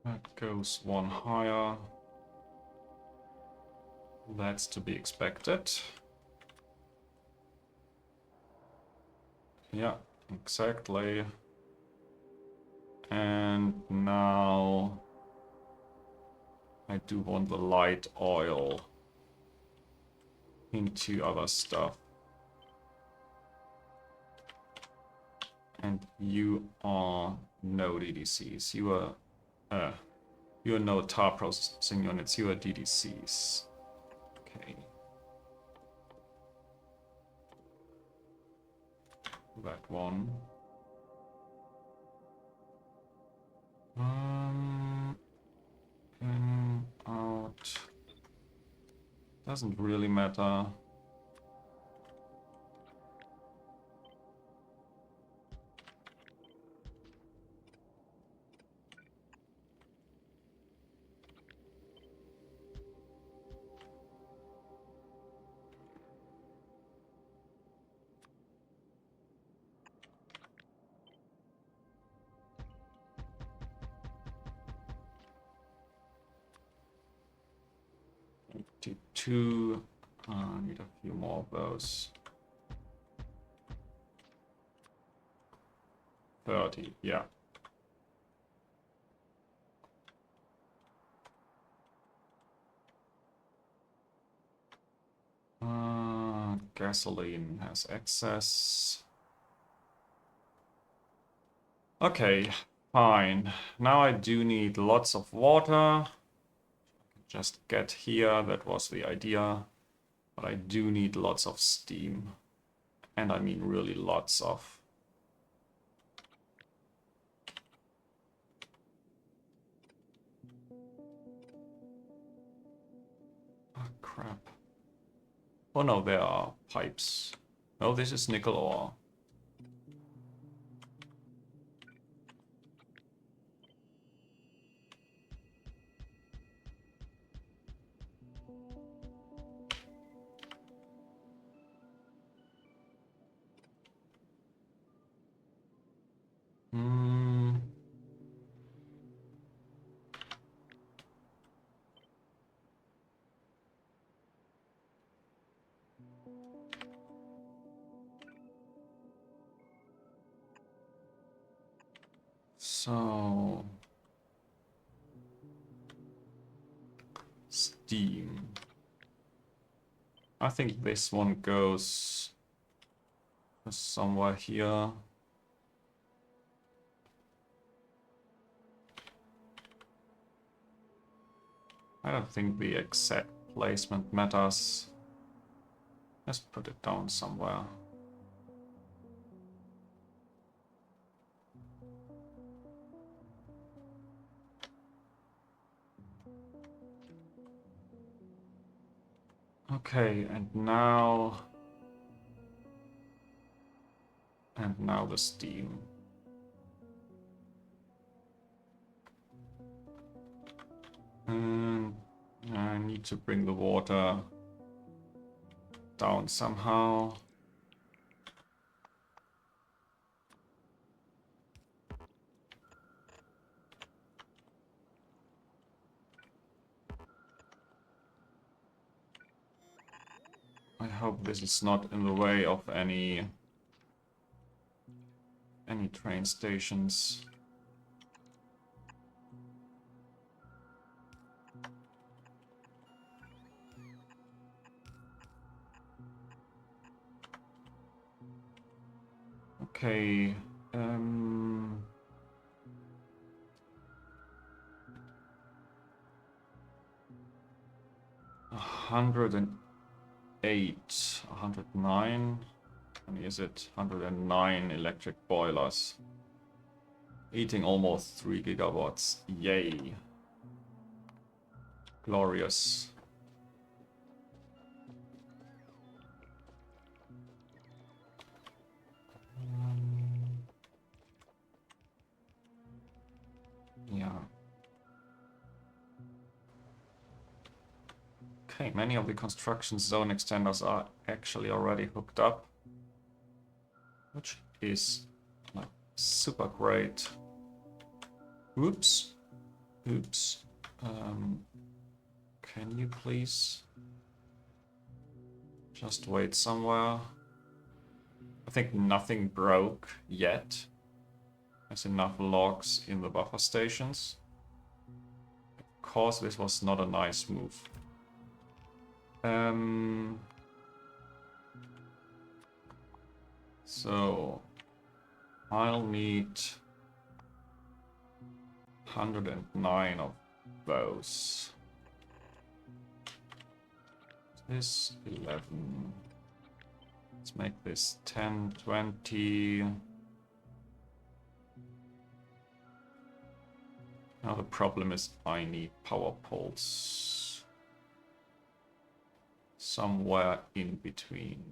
That goes one higher. That's to be expected. Yeah, exactly. And now I do want the light oil into other stuff. And you are no DDCs. You are no tar processing units. You are DDCs. Okay. That one. In, out. Doesn't really matter. Two. I need a few more of those. 30, yeah. Gasoline has excess. Okay, fine. Now I do need lots of water. Just get here, that was the idea. But I do need lots of steam. And I mean really lots of. Oh, crap. Oh no, there are pipes. No, this is nickel ore. So, steam. I think this one goes somewhere here. I don't think the exact placement matters. Let's put it down somewhere. Okay, and now the steam. And I need to bring the water down somehow. I hope this is not in the way of any train stations. Okay. 108, 109. How many is it? 109 electric boilers. Eating almost 3 gigawatts. Yay. Glorious. Yeah. Okay, many of the construction zone extenders are actually already hooked up, which is like super great. Oops. Oops. Can you please just wait somewhere? I think nothing broke yet. There's enough logs in the buffer stations. Of course, this was not a nice move. So I'll need 109 of those. This 11. Let's make this 10, 20. Now the problem is I need power poles somewhere in between.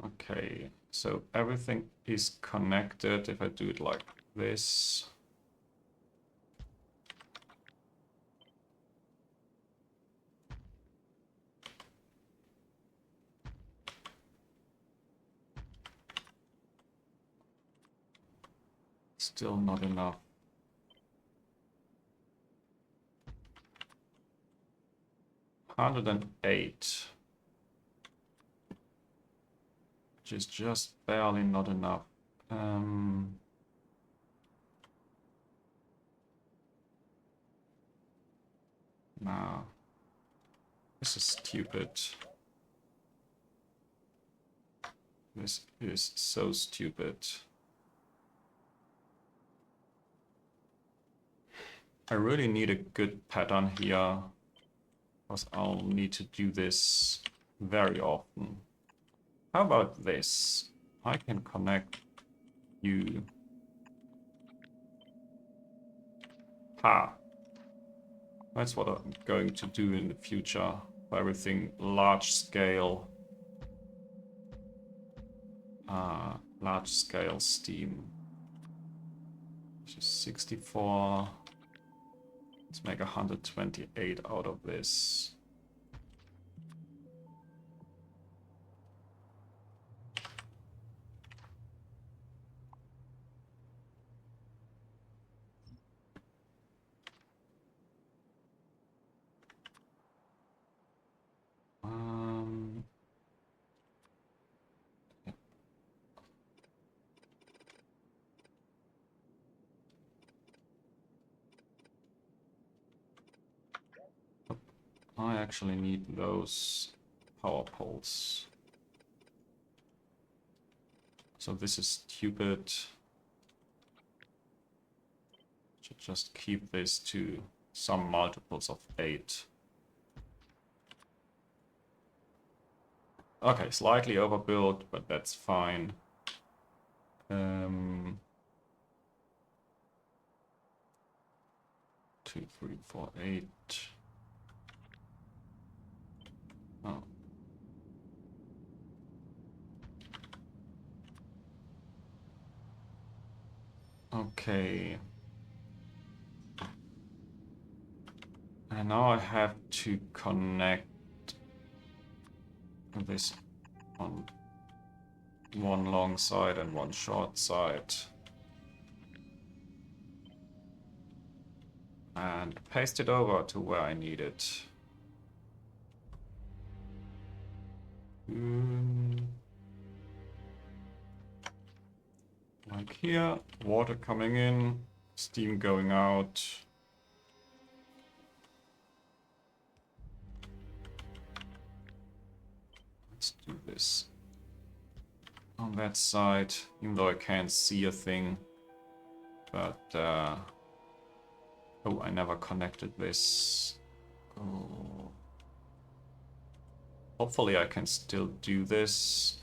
Okay, so everything is connected. If I do it like this. Still not enough. $108. Which is just barely not enough. Nah. This is stupid. This is so stupid. I really need a good pattern here, because I'll need to do this very often. How about this? I can connect you. Ha! That's what I'm going to do in the future for everything large scale. Large scale steam. Which is 64. Let's make 128 out of this. I actually need those power poles. So this is stupid. Should just keep this to some multiples of 8. Okay, slightly overbuilt, but that's fine. 2, 3, 4, 8. Oh. Okay. And now I have to connect this on one long side and one short side. And paste it over to where I need it. Like here, water coming in, steam going out. Let's do this on that side, even though I can't see a thing. But, oh, I never connected this. Oh. Hopefully I can still do this.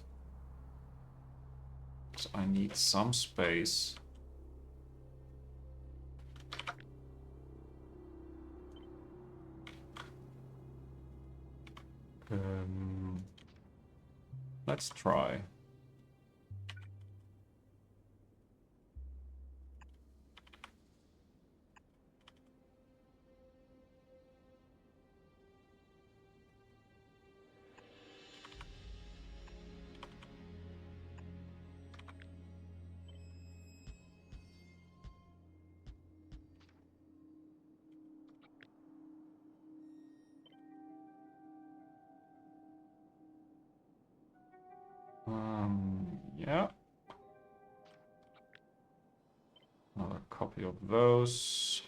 So I need some space. Let's try. Yeah. Another copy of those.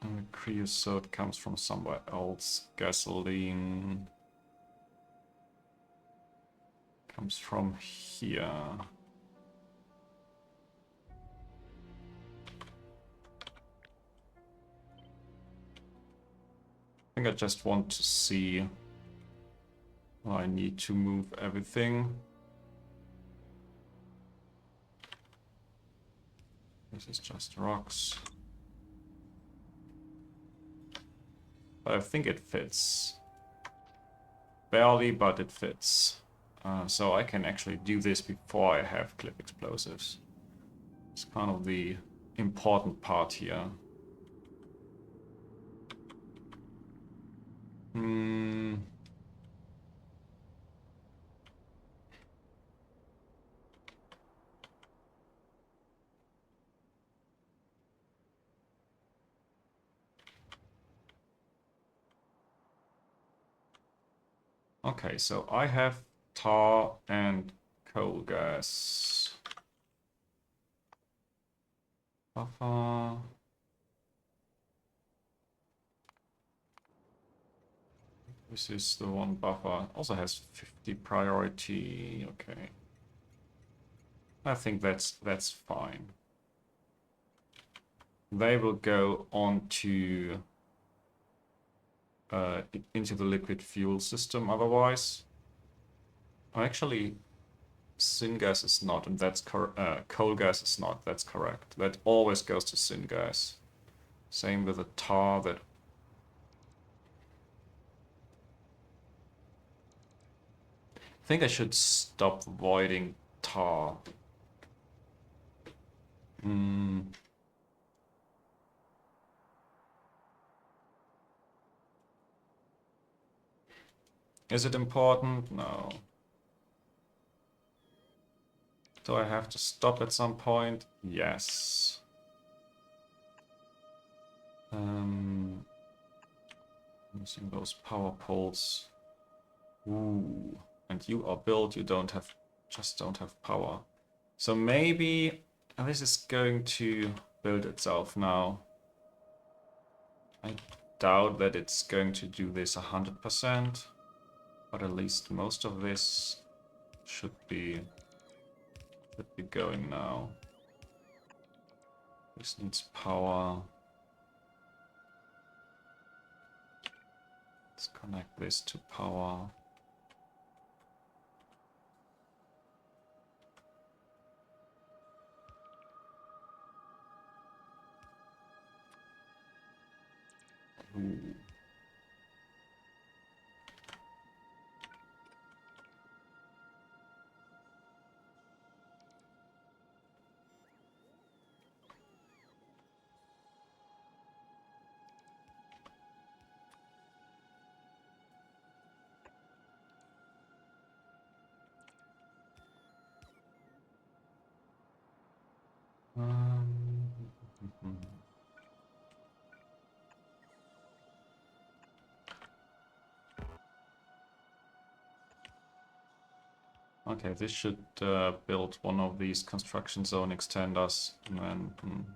And the creosote comes from somewhere else. Gasoline comes from here. I think I just want to see. Well, I need to move everything. This is just rocks. But I think it fits. Barely, but it fits. So I can actually do this before I have clip explosives. It's kind of the important part here. Okay, so I have tar and coal gas. Buffer. This is the one buffer. Also has 50 priority. Okay. I think that's fine. They will go on to into the liquid fuel system otherwise. Actually, syngas is not, and that's coal gas is not. That's correct. That always goes to syngas. Same with the tar. That I think I should stop voiding tar. Is it important? No. Do I have to stop at some point? Yes. Using those power poles. Ooh. And you are built, you just don't have power. So maybe this is going to build itself now. I doubt that it's going to do this 100%, but at least most of this should be going now. This needs power. Let's connect this to power. Ooh. Okay, this should build one of these construction zone extenders. And then,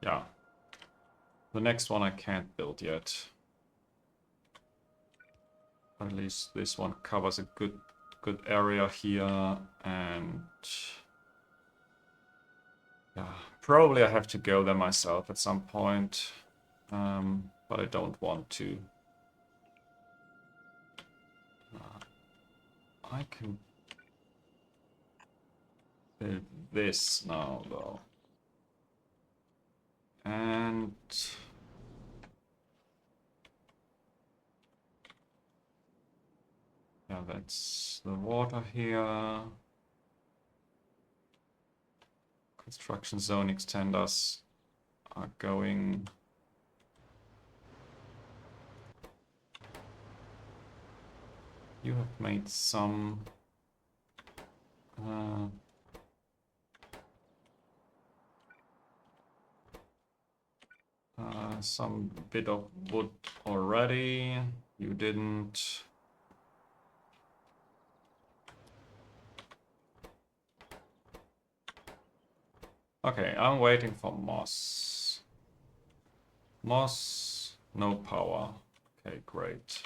yeah. The next one I can't build yet. At least this one covers a good area here, and yeah, probably I have to go there myself at some point, but I don't want to. I can build this now though, and yeah, that's the water here. Construction zone extenders are going. You have made some bit of wood already. You didn't. Okay, I'm waiting for moss. Moss, no power. Okay, great.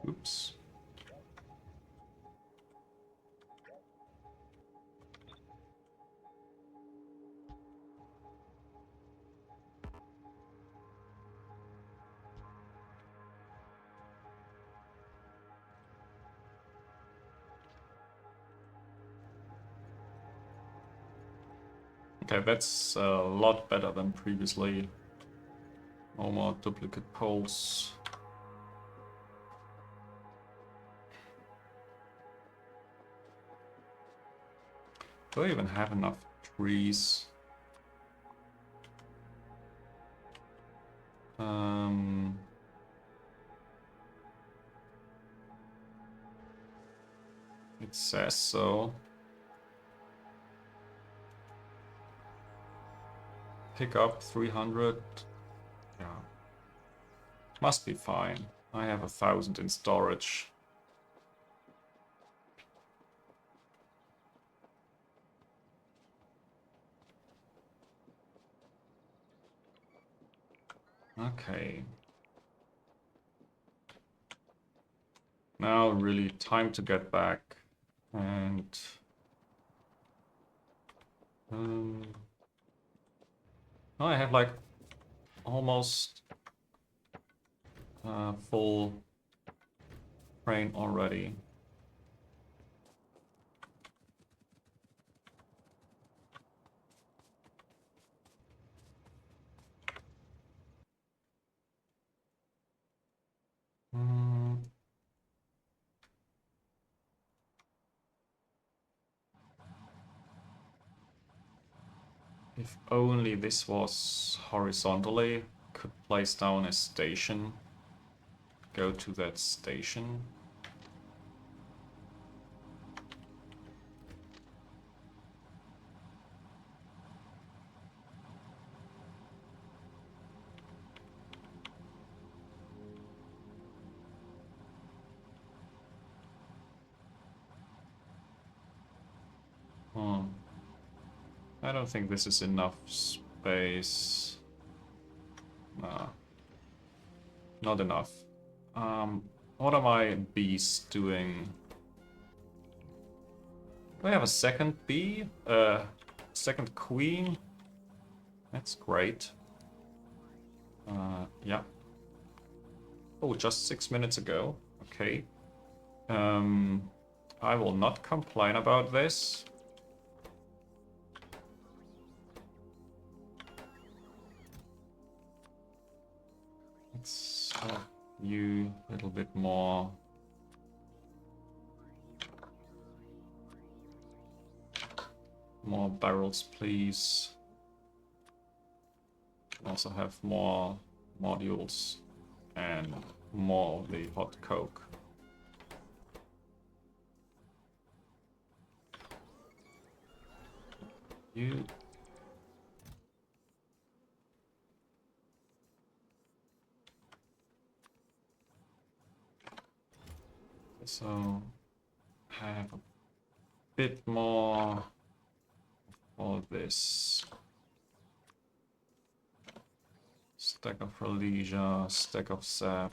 Oops. Okay, that's a lot better than previously. No more duplicate poles. Do I even have enough trees? It says so. Pick up 300. Yeah. Must be fine. I have 1,000 in storage. Okay. Now really time to get back and now I have like almost full train already. If only this was horizontally, could place down a station, go to that station. I don't think this is enough space. Nah, not enough. What are my bees doing? Do I have a second bee? Second queen? That's great. Yeah. Oh, just 6 minutes ago. Okay. I will not complain about this. Let's have you a little bit more. More barrels, please. Also have more modules and more of the hot coke. You... So, have a bit more for this. Stack of Relesia, stack of Sap.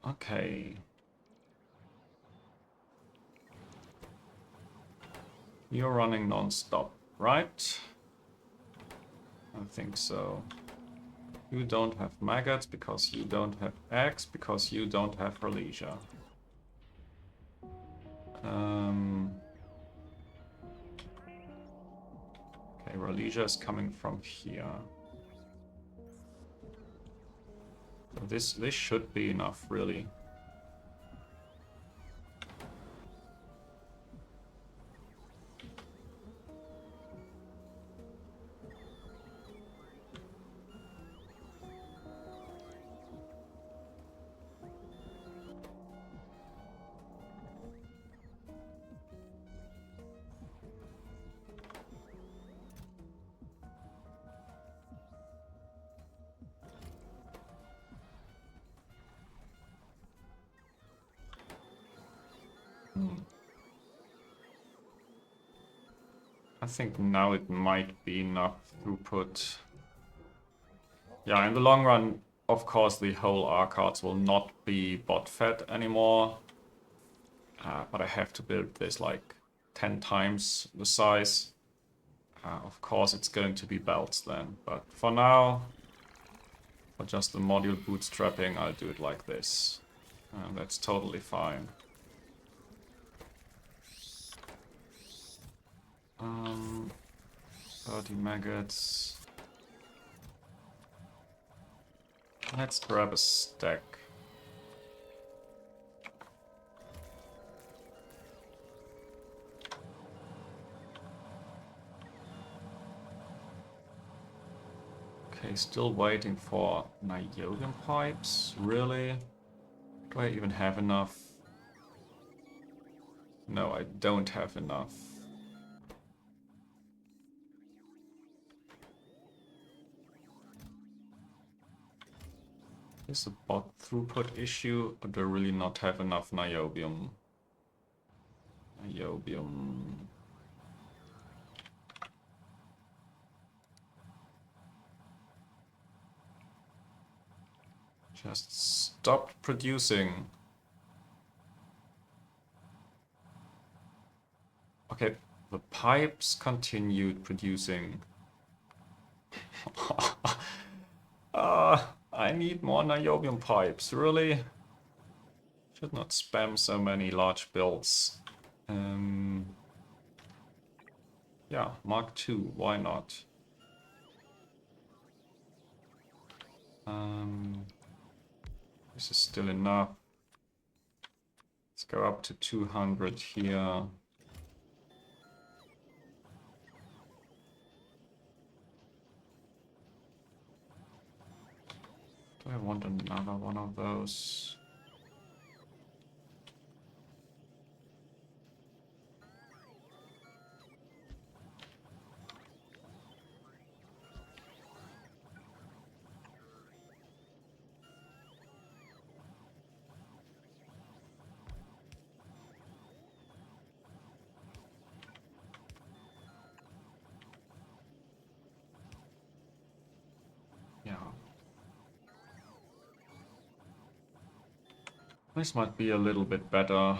Okay. You're running non-stop, right? I think so. You don't have maggots because you don't have eggs because you don't have Relesia. Okay, Relesia is coming from here. So this should be enough, really. I think now it might be enough throughput. Yeah, in the long run, of course, the whole R cards will not be bot fed anymore. But I have to build this like 10 times the size. Of course, it's going to be belts then. But for now, for just the module bootstrapping, I'll do it like this. That's totally fine. 30 maggots. Let's grab a stack. Okay, still waiting for niobium pipes. Really? Do I even have enough? No, I don't have enough. Is a bot throughput issue, or do I really not have enough niobium? Niobium. Just stopped producing. Okay, the pipes continued producing. I need more niobium pipes, really? Should not spam so many large builds. Yeah, Mark II, why not? This is still enough. Let's go up to 200 here. Do I want another one of those? Yeah. This might be a little bit better.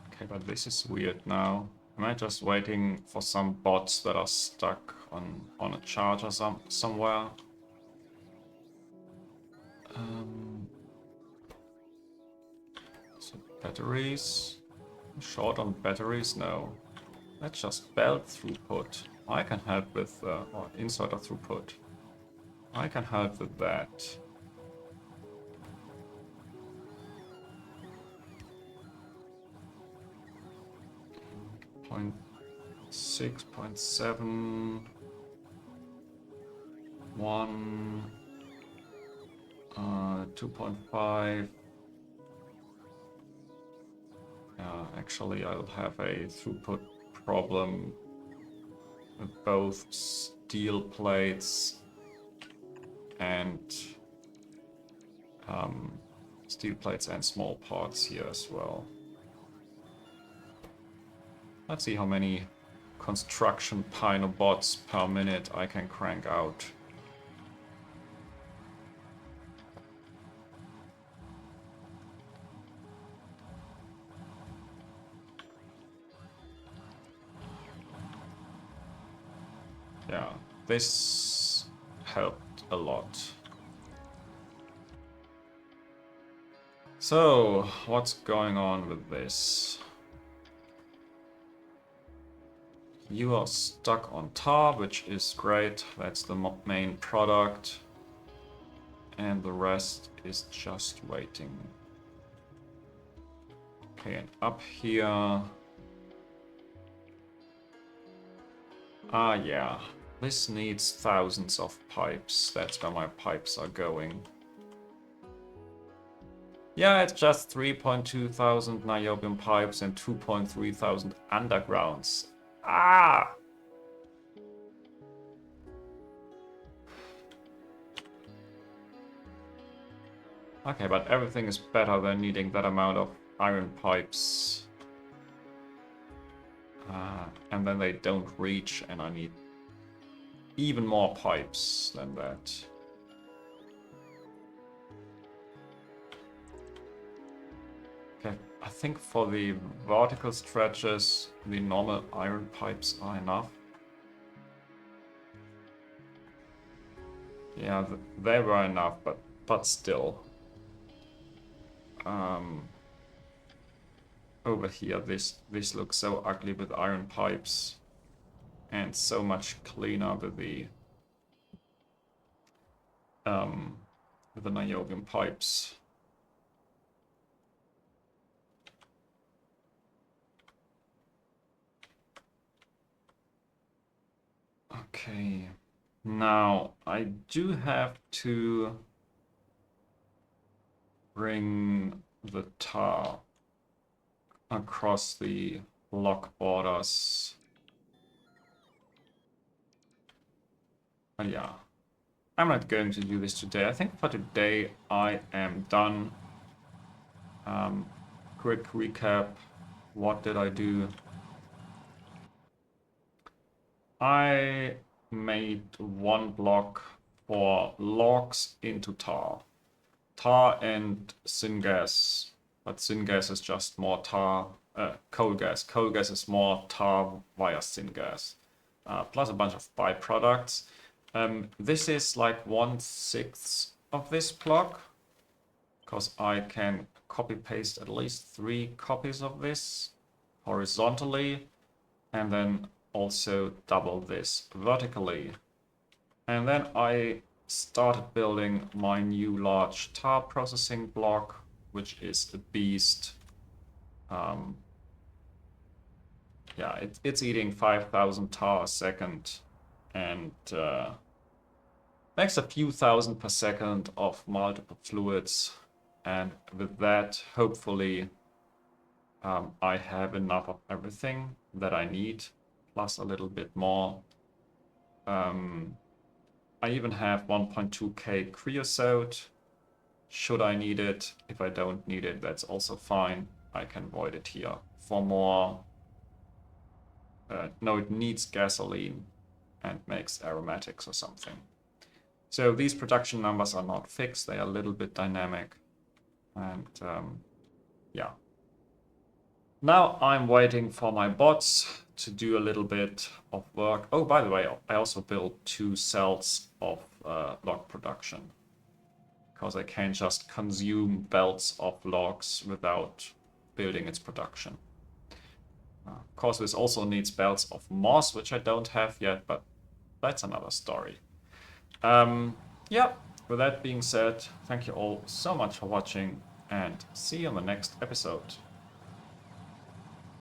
Okay, but this is weird now. Am I just waiting for some bots that are stuck on a charger somewhere? So batteries? Short on batteries? No. That's just belt throughput. I can help with, or inserter throughput. I can help with that. Point 6, 0.7, 1, 2.5. Actually, I'll have a throughput problem with both steel plates and small parts here as well. Let's see how many construction Pyanodons per minute I can crank out. Yeah, this helped a lot. So, what's going on with this? You are stuck on tar, which is great. That's the main product. And the rest is just waiting. Okay, and up here... Ah, yeah. This needs thousands of pipes. That's where my pipes are going. Yeah, it's just 3.2 thousand niobium pipes and 2.3 thousand undergrounds. Ah! Okay, but everything is better than needing that amount of iron pipes. And then they don't reach, and I need even more pipes than that. Okay, I think for the vertical stretches, the normal iron pipes are enough. Yeah, they were enough, but still. Over here, this looks so ugly with iron pipes, and so much cleaner with the niobium pipes. Okay, now I do have to bring the tar across the block borders. But yeah, I'm not going to do this today. I think for today I am done. Quick recap. What did I do? I made one block for logs into tar. Tar and syngas. But syngas is just more tar. Coal gas. Coal gas is more tar via syngas. Plus a bunch of byproducts. This is like 1/6 of this block. Because I can copy paste at least 3 copies of this horizontally. And then also double this vertically. And then I started building my new large tar processing block, which is a beast. Yeah, it's eating 5,000 tar a second and makes a few thousand per second of multiple fluids. And with that, hopefully, I have enough of everything that I need, plus a little bit more. I even have 1.2k creosote, should I need it. If I don't need it, that's also fine. I can void it here for more. No, it needs gasoline and makes aromatics or something. So these production numbers are not fixed, they are a little bit dynamic. And yeah. Now I'm waiting for my bots to do a little bit of work. Oh, by the way, I also built 2 cells of log production. Because I can't just consume belts of logs without building its production. Of course, this also needs belts of moss, which I don't have yet, but that's another story. Yeah, with that being said, thank you all so much for watching, and see you on the next episode.